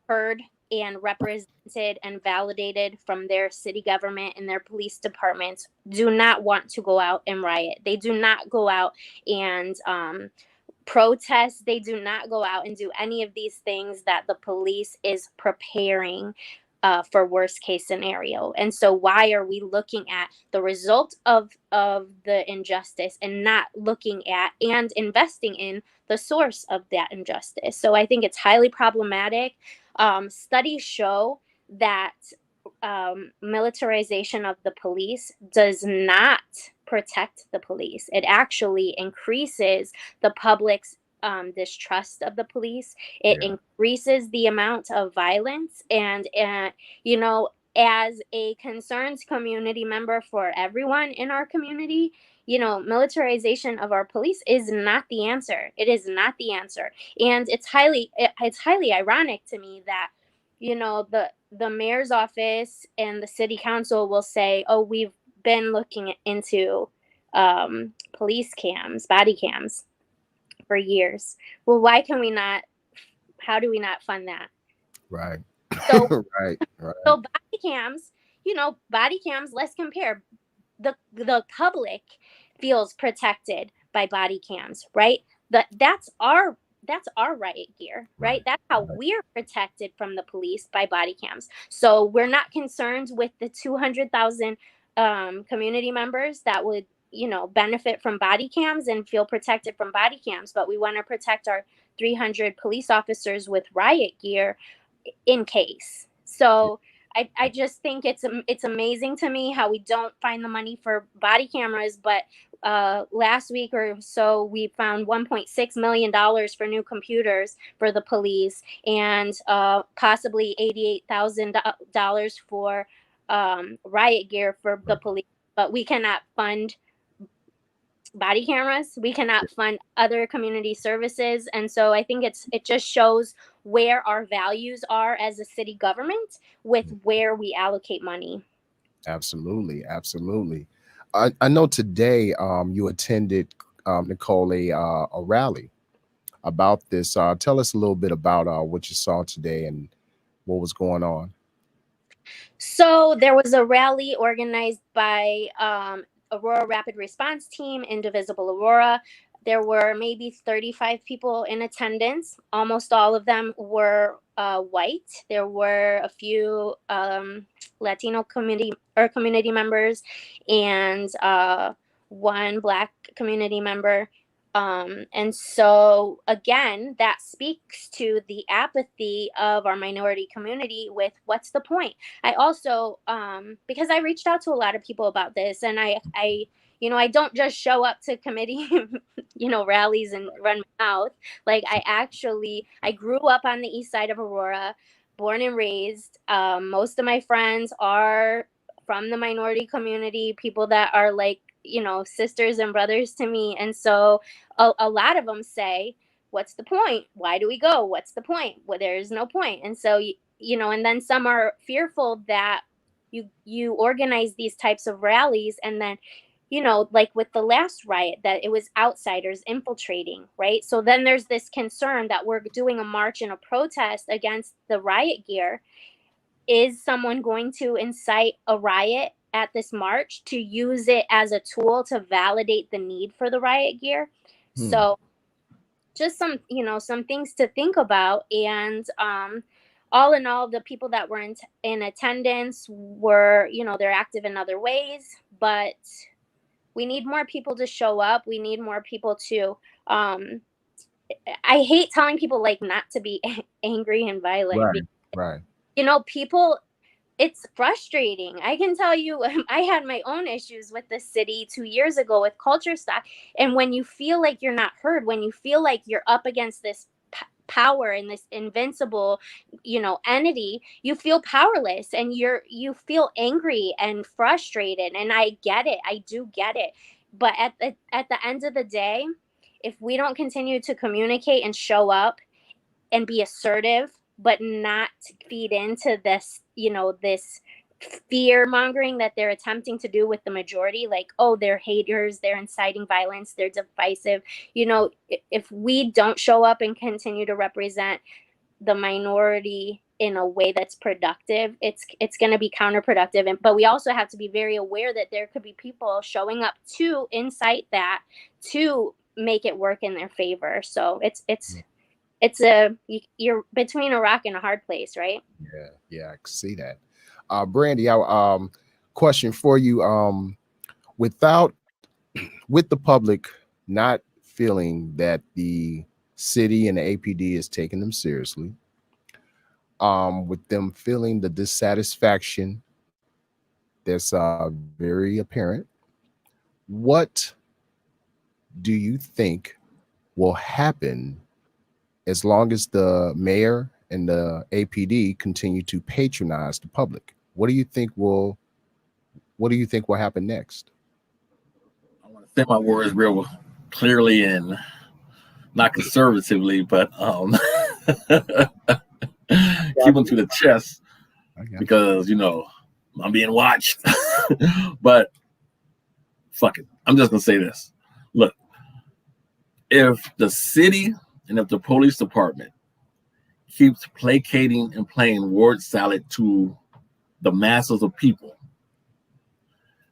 heard and represented and validated from their city government and their police departments do not want to go out and riot. They do not go out and protest. They do not go out and do any of these things that the police is preparing for worst case scenario. And so why are we looking at the result of the injustice and not looking at and investing in the source of that injustice? So I think it's highly problematic. Studies show that militarization of the police does not protect the police. It actually increases the public's distrust of the police. It increases the amount of violence. And, as a concerned community member for everyone in our community, militarization of our police is not the answer. It is not the answer. And it's highly ironic to me that, the mayor's office and the city council will say, oh, we've been looking into police cams, body cams for years. Well, how do we not fund that? Right. So, right. So body cams, let's compare. The public feels protected by body cams, right? That's our riot gear, right? That's how we're protected from the police, by body cams. So we're not concerned with the 200,000 community members that would, benefit from body cams and feel protected from body cams, but we want to protect our 300 police officers with riot gear in case. So I just think it's amazing to me how we don't find the money for body cameras, but last week or so we found $1.6 million for new computers for the police, and possibly $88,000 for riot gear for the police. But we cannot fund body cameras. We cannot fund other community services. And so I think it just shows where our values are as a city government with where we allocate money. Absolutely. I know today you attended, Nicole, a rally about this. Tell us a little bit about what you saw today and what was going on. So there was a rally organized by Aurora Rapid Response Team, Indivisible Aurora. There were maybe 35 people in attendance. Almost all of them were white. There were a few Latino community members and one Black community member. And so, again, that speaks to the apathy of our minority community with what's the point. I also, because I reached out to a lot of people about this, and I don't just show up to committee rallies and run my mouth. Like I grew up on the east side of Aurora, born and raised. Most of my friends are from the minority community, people that are like, sisters and brothers to me. And so a lot of them say, what's the point? Why do we go? What's the point? Well, there's no point. And so, and then some are fearful that you organize these types of rallies, and then like with the last riot, that it was outsiders infiltrating, right? So then there's this concern that we're doing a march and a protest against the riot gear. Is someone going to incite a riot at this march to use it as a tool to validate the need for the riot gear? So just some things to think about. And all in all, the people that were in attendance were, they're active in other ways, but we need more people to show up. We need more people to I hate telling people like not to be angry and violent. Right. People, it's frustrating. I can tell you, I had my own issues with the city 2 years ago with Culture Stock. And when you feel like you're not heard, when you feel like you're up against this power and this invincible, entity, you feel powerless, and you feel angry and frustrated. And I get it. I do get it. But at the end of the day, if we don't continue to communicate and show up and be assertive, but not feed into this, this fear mongering that they're attempting to do with the majority, like, oh, they're haters, they're inciting violence, they're divisive. If we don't show up and continue to represent the minority in a way that's productive, it's going to be counterproductive. But we also have to be very aware that there could be people showing up to incite that, to make it work in their favor. So you're between a rock and a hard place, right? Yeah, I can see that. Brandy, I question for you. With the public not feeling that the city and the APD is taking them seriously, with them feeling the dissatisfaction that's very apparent, what do you think will happen as long as the mayor and the APD continue to patronize the public? What do you think will happen next? I want to say my words real clearly and not conservatively, but keep them to the chest, because I'm being watched. But fuck it, I'm just gonna say this. Look, if the city and if the police department keeps placating and playing word salad to the masses of people,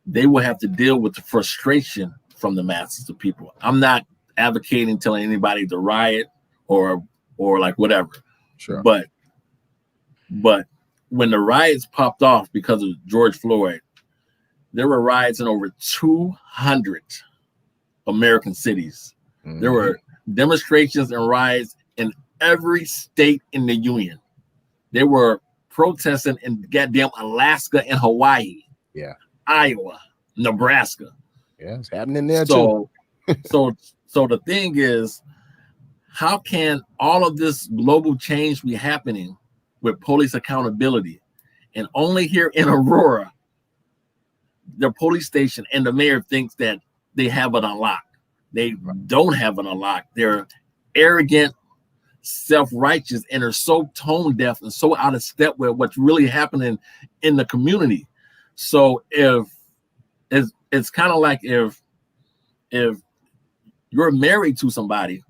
they will have to deal with the frustration from the masses of people. I'm not advocating telling anybody to riot or like whatever. Sure. But when the riots popped off because of George Floyd, there were riots in over 200 American cities. Mm-hmm. There were demonstrations and riots in every state in the union. They were protesting in goddamn Alaska and Hawaii. Yeah. Iowa, Nebraska. Yeah, it's happening there too. So the thing is, how can all of this global change be happening with police accountability? And only here in Aurora, the police station and the mayor thinks that they have it unlocked. They don't have it unlocked. They're arrogant, self-righteous, and are so tone deaf and so out of step with what's really happening in the community. So if it's kind of like if you're married to somebody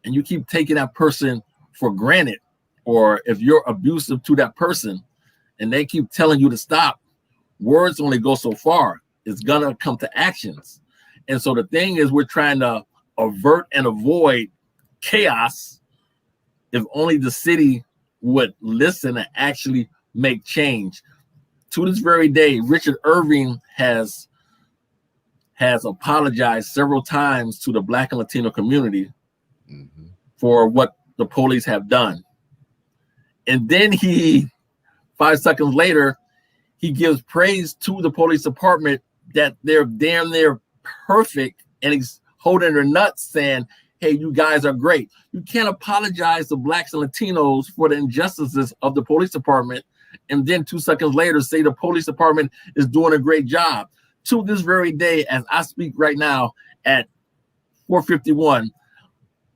and you keep taking that person for granted, or if you're abusive to that person and they keep telling you to stop, words only go so far. It's gonna come to actions. And so the thing is, we're trying to avert and avoid chaos if only the city would listen and actually make change. To this very day, Richard Irving has apologized several times to the Black and Latino community for what the police have done. And then 5 seconds later, he gives praise to the police department that they're damn near perfect, and he's holding their nuts saying, hey, you guys are great. You can't apologize to Blacks and Latinos for the injustices of the police department and then 2 seconds later say the police department is doing a great job. To this very day, as I speak right now at 4:51,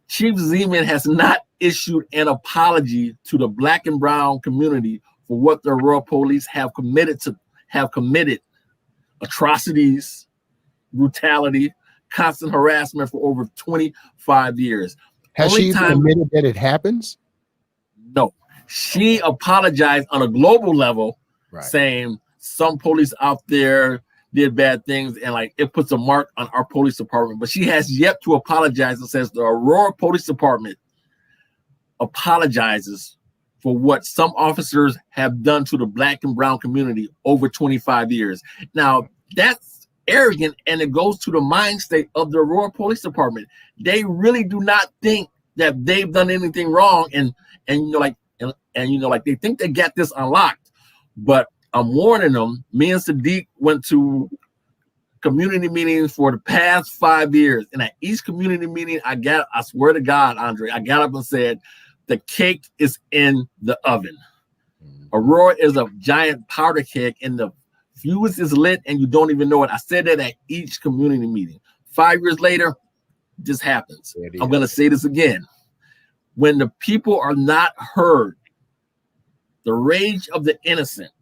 Chief Zeman has not issued an apology to the Black and brown community for what the Aurora police have committed atrocities, brutality, constant harassment for over 25 years. Has she admitted that it happens? No. She apologized on a global level, right, saying some police out there did bad things and like it puts a mark on our police department. But she has yet to apologize and says the Aurora Police Department apologizes for what some officers have done to the Black and brown community over 25 years. Now, that's arrogant, and it goes to the mind state of the Aurora Police Department. They really do not think that they've done anything wrong, and they think they got this unlocked. But I'm warning them. Me and Sadiq went to community meetings for the past 5 years, and at each community meeting, I swear to God, Andre, I got up and said, the cake is in the oven. Aurora is a giant powder keg, and the fuse is lit, and you don't even know it. I said that at each community meeting. 5 years later, this happens. I'm going to say this again. When the people are not heard, the rage of the innocent,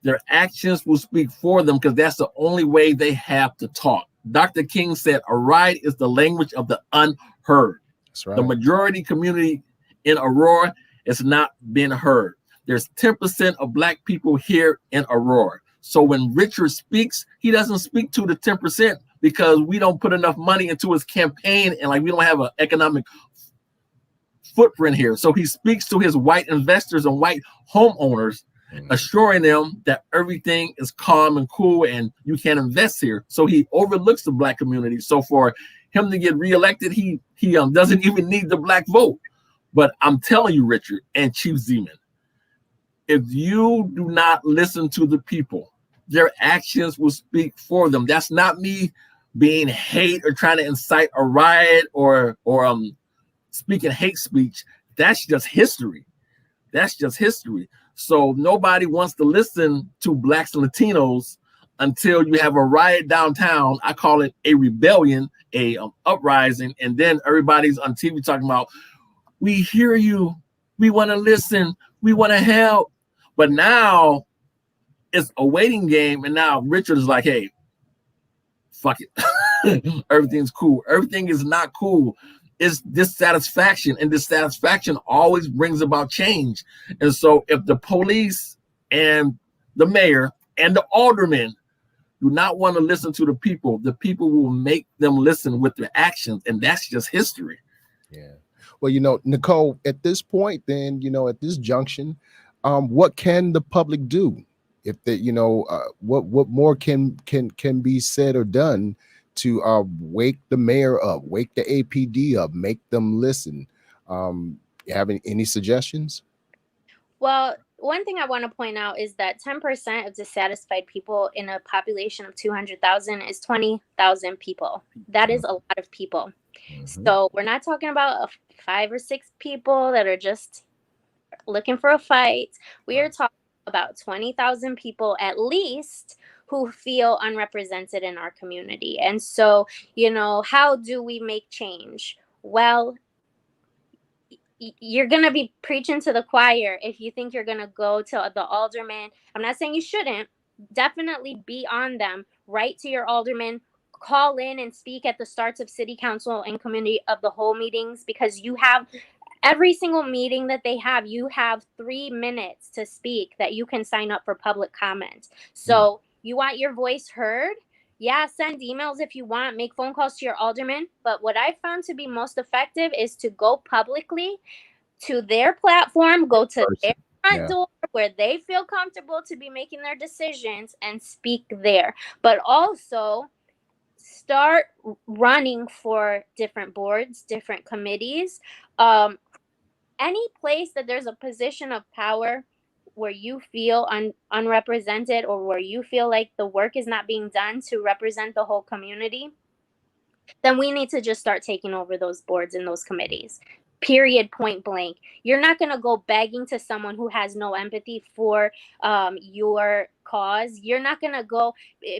their actions will speak for them because that's the only way they have to talk. Dr. King said, a riot is the language of the unheard. That's right. The majority community in Aurora is not being heard. There's 10% of Black people here in Aurora. So when Richard speaks, he doesn't speak to the 10% because we don't put enough money into his campaign and we don't have an economic footprint here. So he speaks to his white investors and white homeowners, assuring them that everything is calm and cool and you can invest here. So he overlooks the Black community. So for him to get reelected, he doesn't even need the Black vote. But I'm telling you, Richard and Chief Zeman, if you do not listen to the people, their actions will speak for them. That's not me being hate or trying to incite a riot or speaking hate speech. That's just history. That's just history. So nobody wants to listen to Blacks and Latinos until you have a riot downtown. I call it a rebellion, a uprising, and then everybody's on TV talking about, we hear you, we want to listen, we want to help. But now it's a waiting game, and now Richard is like, hey, fuck it. Everything's cool. Everything is not cool. It's dissatisfaction, and dissatisfaction always brings about change. And so if the police and the mayor and the aldermen do not want to listen to the people will make them listen with their actions, and that's just history. Yeah. Well, Nicole, at this point, then, at this junction, what can the public do? If what more can be said or done to wake the mayor up, wake the APD up, make them listen? Having any suggestions? Well, one thing I want to point out is that 10% of dissatisfied people in a population of 200,000 is 20,000 people. That is a lot of people. So we're not talking about 5 or 6 people that are just looking for a fight. We are talking about 20,000 people at least who feel unrepresented in our community. And so, how do we make change? Well, you're going to be preaching to the choir if you think you're going to go to the alderman. I'm not saying you shouldn't. Definitely be on them. Write to your alderman. Call in and speak at the starts of city council and community of the whole meetings, because you have every single meeting that they have, you have 3 minutes to speak that you can sign up for public comment. So you want your voice heard? Yeah, send emails if you want, make phone calls to your alderman. But what I found to be most effective is to go publicly to their platform, go to their front door where they feel comfortable to be making their decisions and speak there. But also start running for different boards, different committees, any place that there's a position of power where you feel unrepresented, or where you feel like the work is not being done to represent the whole community. then we need to just start taking over those boards and those committees. Period, point blank. You're not going to go begging to someone who has no empathy for your cause. You're not going to go.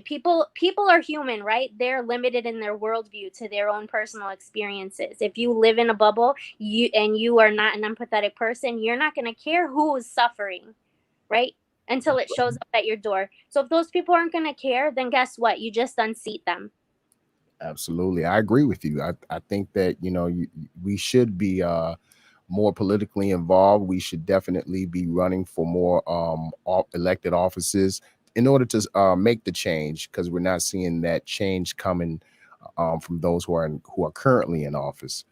People are human, right? They're limited in their worldview to their own personal experiences. If you live in a bubble, you are not an empathetic person, you're not going to care who is suffering, right? Until it shows up at your door. So if those people aren't going to care, then guess what? You just unseat them. Absolutely. I agree with you. I think that, we should be more politically involved. We should definitely be running for more elected offices in order to make the change, because we're not seeing that change coming from those who are currently in office.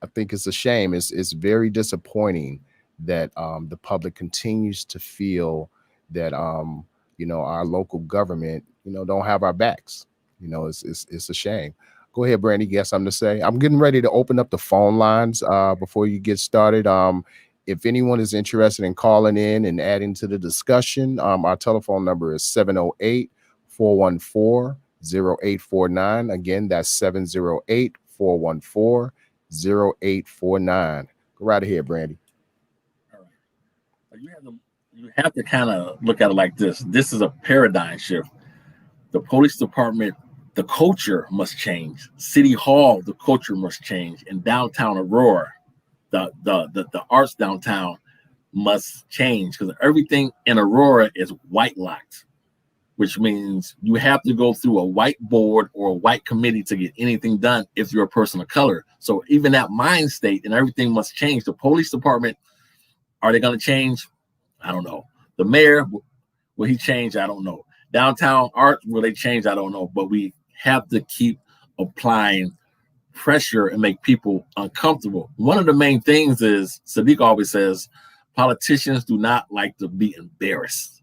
I think it's a shame. It's very disappointing that the public continues to feel that our local government don't have our backs. It's a shame. Go ahead, Brandy. You got something to say? I'm getting ready to open up the phone lines before you get started. If anyone is interested in calling in and adding to the discussion, our telephone number is 708-414-0849. Again, that's 708-414-0849. Go right ahead, Brandy. All right. You have to kind of look at it like this. This is a paradigm shift. The police department, the culture must change. City Hall, the culture must change. In downtown Aurora, the arts downtown must change, because everything in Aurora is white locked, which means you have to go through a white board or a white committee to get anything done if you're a person of color. So even that mind state and everything must change. The police department, are they going to change? I don't know. The mayor, will he change? I don't know. Downtown art, will they change? I don't know. But we have to keep applying pressure and make people uncomfortable. One of the main things is, Sadiq always says, politicians do not like to be embarrassed.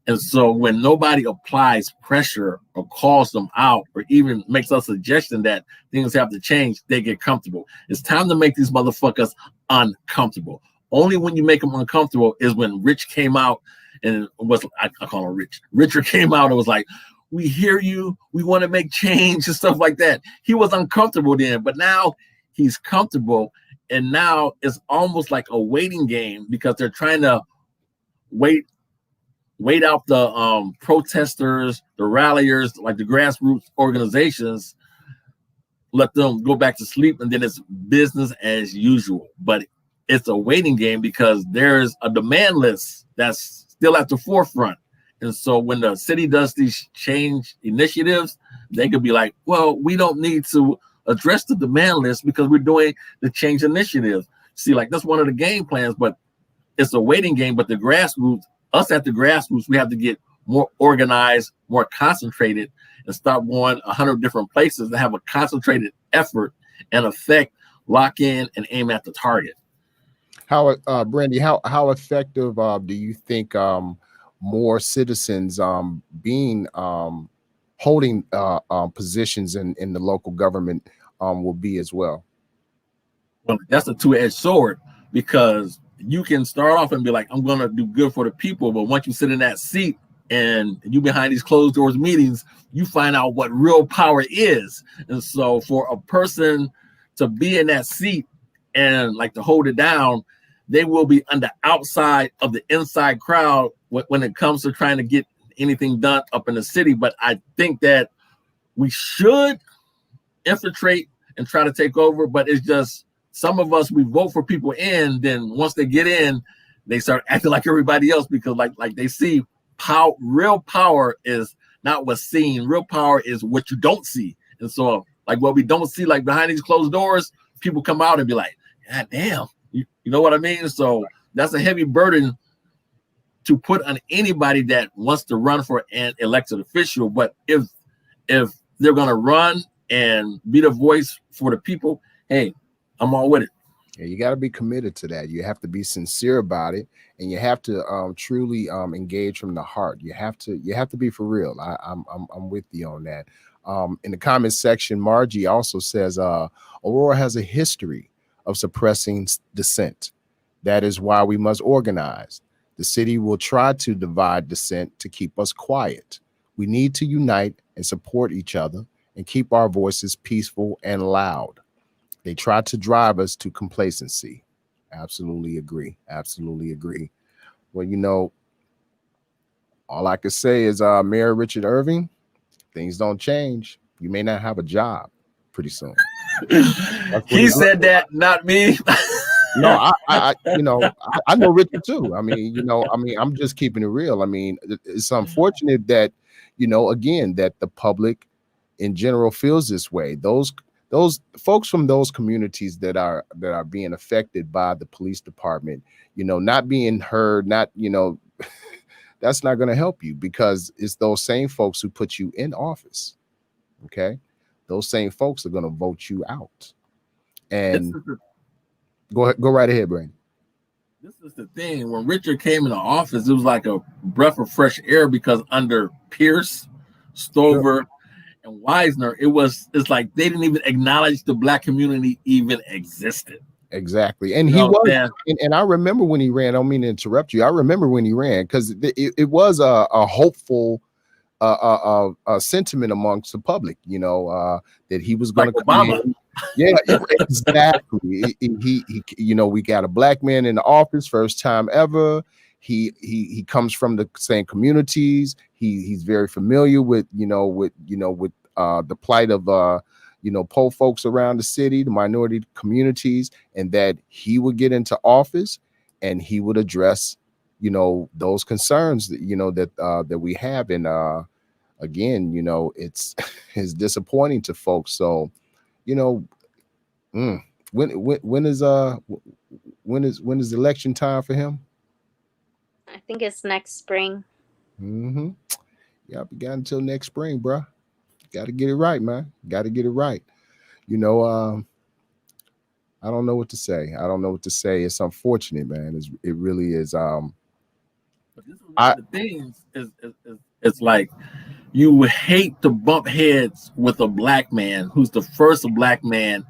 And so when nobody applies pressure or calls them out or even makes a suggestion that things have to change, they get comfortable. It's time to make these motherfuckers uncomfortable. Only when you make them uncomfortable is when Rich came out and I call him Rich. Richard came out and was like, we hear you, we want to make change and stuff like that. He was uncomfortable then, but now he's comfortable. And now it's almost like a waiting game, because they're trying to wait out the protesters, the ralliers, like the grassroots organizations, let them go back to sleep, and then it's business as usual. But it's a waiting game because there's a demand list that's still at the forefront. And so when the city does these change initiatives, they could be like, well, we don't need to address the demand list because we're doing the change initiatives. See, like, that's one of the game plans, but it's a waiting game. But the grassroots, us at the grassroots, we have to get more organized, more concentrated, and stop going 100 different places and have a concentrated effort and effect, lock in and aim at the target. How, Brandy, how effective do you think more citizens being holding positions in the local government will be as well? Well, that's a two-edged sword, because you can start off and be like, I'm going to do good for the people. But once you sit in that seat and you behind these closed doors meetings, you find out what real power is. And so for a person to be in that seat and like to hold it down, they will be on the outside of the inside crowd when it comes to trying to get anything done up in the city. But I think that we should infiltrate and try to take over, but it's just some of us, we vote for people in, then once they get in, they start acting like everybody else, because like they see power. Real power is not what's seen. Real power is what you don't see. And so like what we don't see, like behind these closed doors, people come out and be like, God damn, you know what I mean? So that's a heavy burden to put on anybody that wants to run for an elected official. But if they're going to run and be the voice for the people, hey, I'm all with it. Yeah, you got to be committed to that. You have to be sincere about it, and you have to truly engage from the heart. You have to be for real. I'm with you on that. In the comments section, Margie also says Aurora has a history of suppressing dissent. That is why we must organize. The city will try to divide dissent to keep us quiet. We need to unite and support each other and keep our voices peaceful and loud. They try to drive us to complacency. Absolutely agree. Absolutely agree. Well, all I could say is, Mayor Richard Irving, things don't change. You may not have a job pretty soon. He said that, not me. No, I know Richard too. I'm just keeping it real. I mean, it's unfortunate that, again, that the public in general feels this way. Those folks from those communities that are being affected by the police department, not being heard, not, that's not going to help you, because it's those same folks who put you in office. Okay. Those same folks are going to vote you out. And go right ahead, Brandon. This is the thing. When Richard came into office, it was like a breath of fresh air, because under Pierce, Stover, and Wisner, it's like they didn't even acknowledge the Black community even existed. Exactly. And he was, and I remember when he ran, I don't mean to interrupt you. I remember when he ran, because it was a hopeful sentiment amongst the public, that he was going to come in. Yeah, exactly. He we got a Black man in the office, first time ever. He comes from the same communities. He's very familiar with the plight of poor folks around the city, the minority communities, and that he would get into office and he would address those concerns that we have. And again, it's disappointing to folks. So when is election time for him? I think it's next spring. Yeah, we got until next spring, bro. Got to get it right, man. Got to get it right. I don't know what to say. It's unfortunate, man. It really is. But this is one of the things is it's like, you hate to bump heads with a Black man who's the first Black man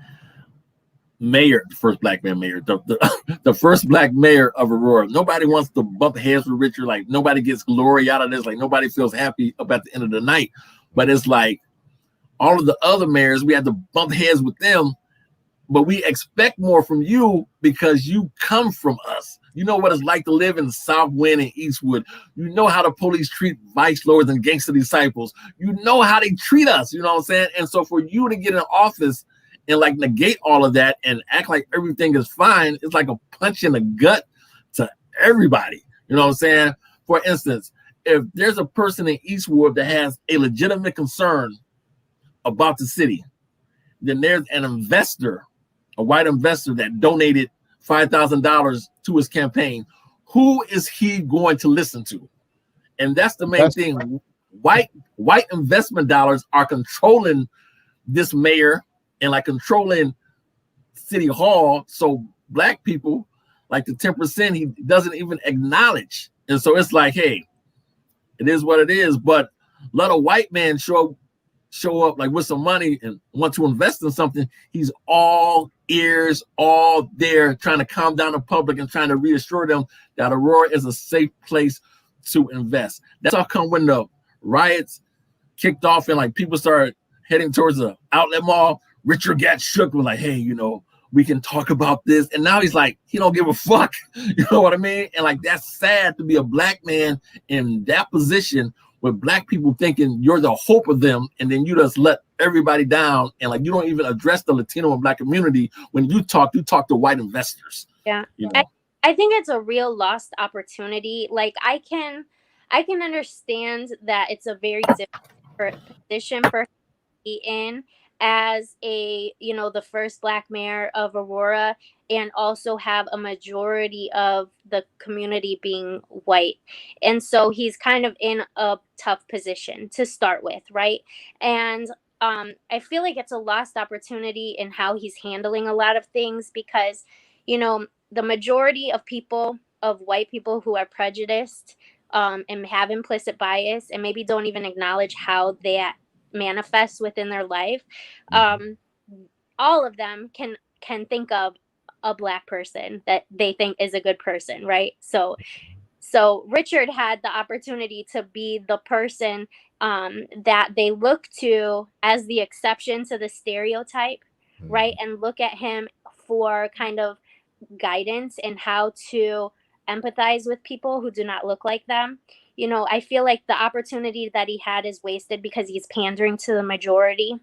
mayor, the first Black mayor of Aurora. Nobody wants to bump heads with Richard. Like, nobody gets glory out of this. Like, nobody feels happy about the end of the night. But it's like, all of the other mayors, we had to bump heads with them, but we expect more from you because you come from us. You know what it's like to live in South Wind and Eastwood. You know how the police treat vice lords and gangster disciples. You know how they treat us. You know what I'm saying? And so for you to get in office and like negate all of that and act like everything is fine, it's like a punch in the gut to everybody. You know what I'm saying? For instance, if there's a person in Eastwood that has a legitimate concern about the city, then there's an investor, a white investor that donated $5,000 to his campaign. Who is he going to listen to? And that's the main thing. White investment dollars are controlling this mayor and like controlling City Hall. So Black people, like the 10%, he doesn't even acknowledge. And so it's like, hey, it is what it is. But let a white man show up like with some money and want to invest in something. He's all ears, all there, trying to calm down the public and trying to reassure them that Aurora is a safe place to invest. That's how come when the riots kicked off and like people started heading towards the outlet mall, Richard got shook, was like, hey, we can talk about this. And now he's like, he don't give a fuck. You know what I mean? And like, that's sad to be a Black man in that position with Black people thinking you're the hope of them, and then you just let everybody down, and like you don't even address the Latino and Black community. When you talk to white investors. Yeah, I think it's a real lost opportunity. Like I can understand that it's a very different position for him to be in as the first Black mayor of Aurora, and also have a majority of the community being white. And so he's kind of in a tough position to start with, right? And I feel like it's a lost opportunity in how he's handling a lot of things, because, the majority of white people who are prejudiced and have implicit bias and maybe don't even acknowledge how that manifests within their life, all of them can think of a Black person that they think is a good person, right? So Richard had the opportunity to be the person that they look to as the exception to the stereotype, right? And look at him for kind of guidance in how to empathize with people who do not look like them. I feel like the opportunity that he had is wasted because he's pandering to the majority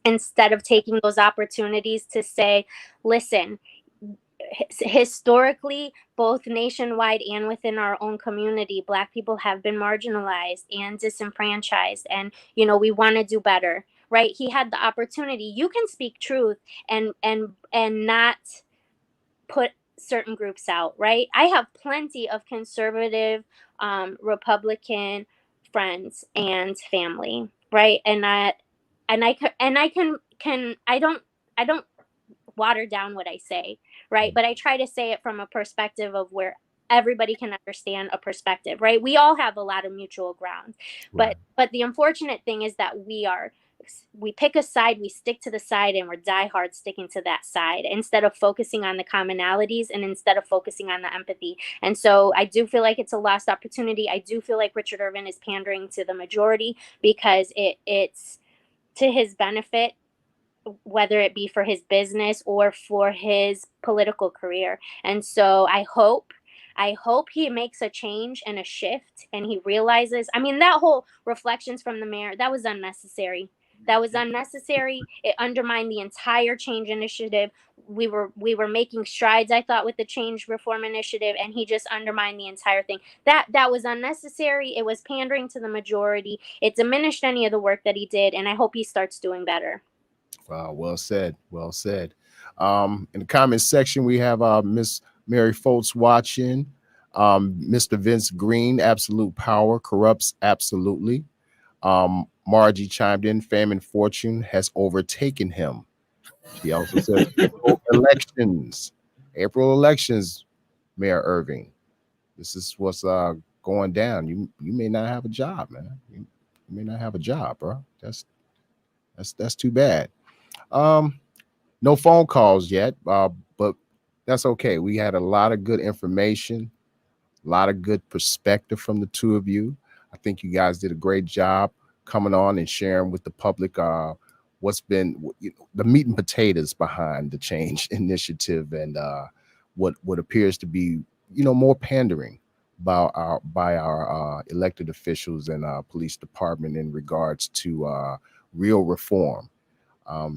instead of taking those opportunities to say, listen, historically, both nationwide and within our own community, Black people have been marginalized and disenfranchised, and we want to do better, right? He had the opportunity. You can speak truth and not put certain groups out, right? I have plenty of conservative Republican friends and family, right? I don't water down what I say, right? But I try to say it from a perspective of where everybody can understand a perspective, right? We all have a lot of mutual ground. Right. But the unfortunate thing is that we pick a side, we stick to the side, and we're diehard sticking to that side instead of focusing on the commonalities and instead of focusing on the empathy. And so I do feel like it's a lost opportunity. I do feel like Richard Irvin is pandering to the majority because it's to his benefit, whether it be for his business or for his political career. And so I hope he makes a change and a shift and he realizes, that whole reflections from the mayor, that was unnecessary. It undermined the entire change initiative. We were making strides, I thought, with the change reform initiative, and he just undermined the entire thing. That was unnecessary. It was pandering to the majority. It diminished any of the work that he did, and I hope he starts doing better. Wow, well said. Well said. In the comment section, we have Miss Mary Foltz watching. Mr. Vince Green, absolute power corrupts absolutely. Margie chimed in, fame and fortune has overtaken him. She also says April elections, Mayor Irving. This is what's going down. You may not have a job, man. You may not have a job, bro. That's too bad. No phone calls yet, but that's okay. We had a lot of good information, a lot of good perspective from the two of you. I think you guys did a great job coming on and sharing with the public what's been the meat and potatoes behind the change initiative and what appears to be more pandering by our elected officials and police department in regards to real reform.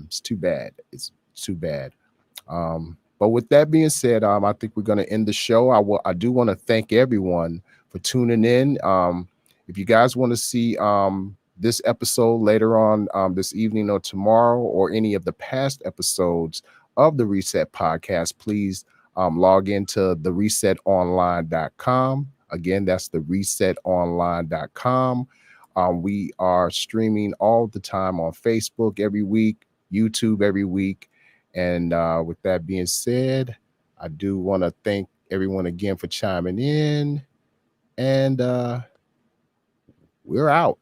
It's too bad. It's too bad. But with that being said, I think we're going to end the show. I do want to thank everyone for tuning in. If you guys want to see this episode later on this evening or tomorrow, or any of the past episodes of the Reset Podcast, please log into theresetonline.com. Again, that's theresetonline.com. We are streaming all the time on Facebook every week, YouTube every week. And with that being said, I do want to thank everyone again for chiming in. And we're out.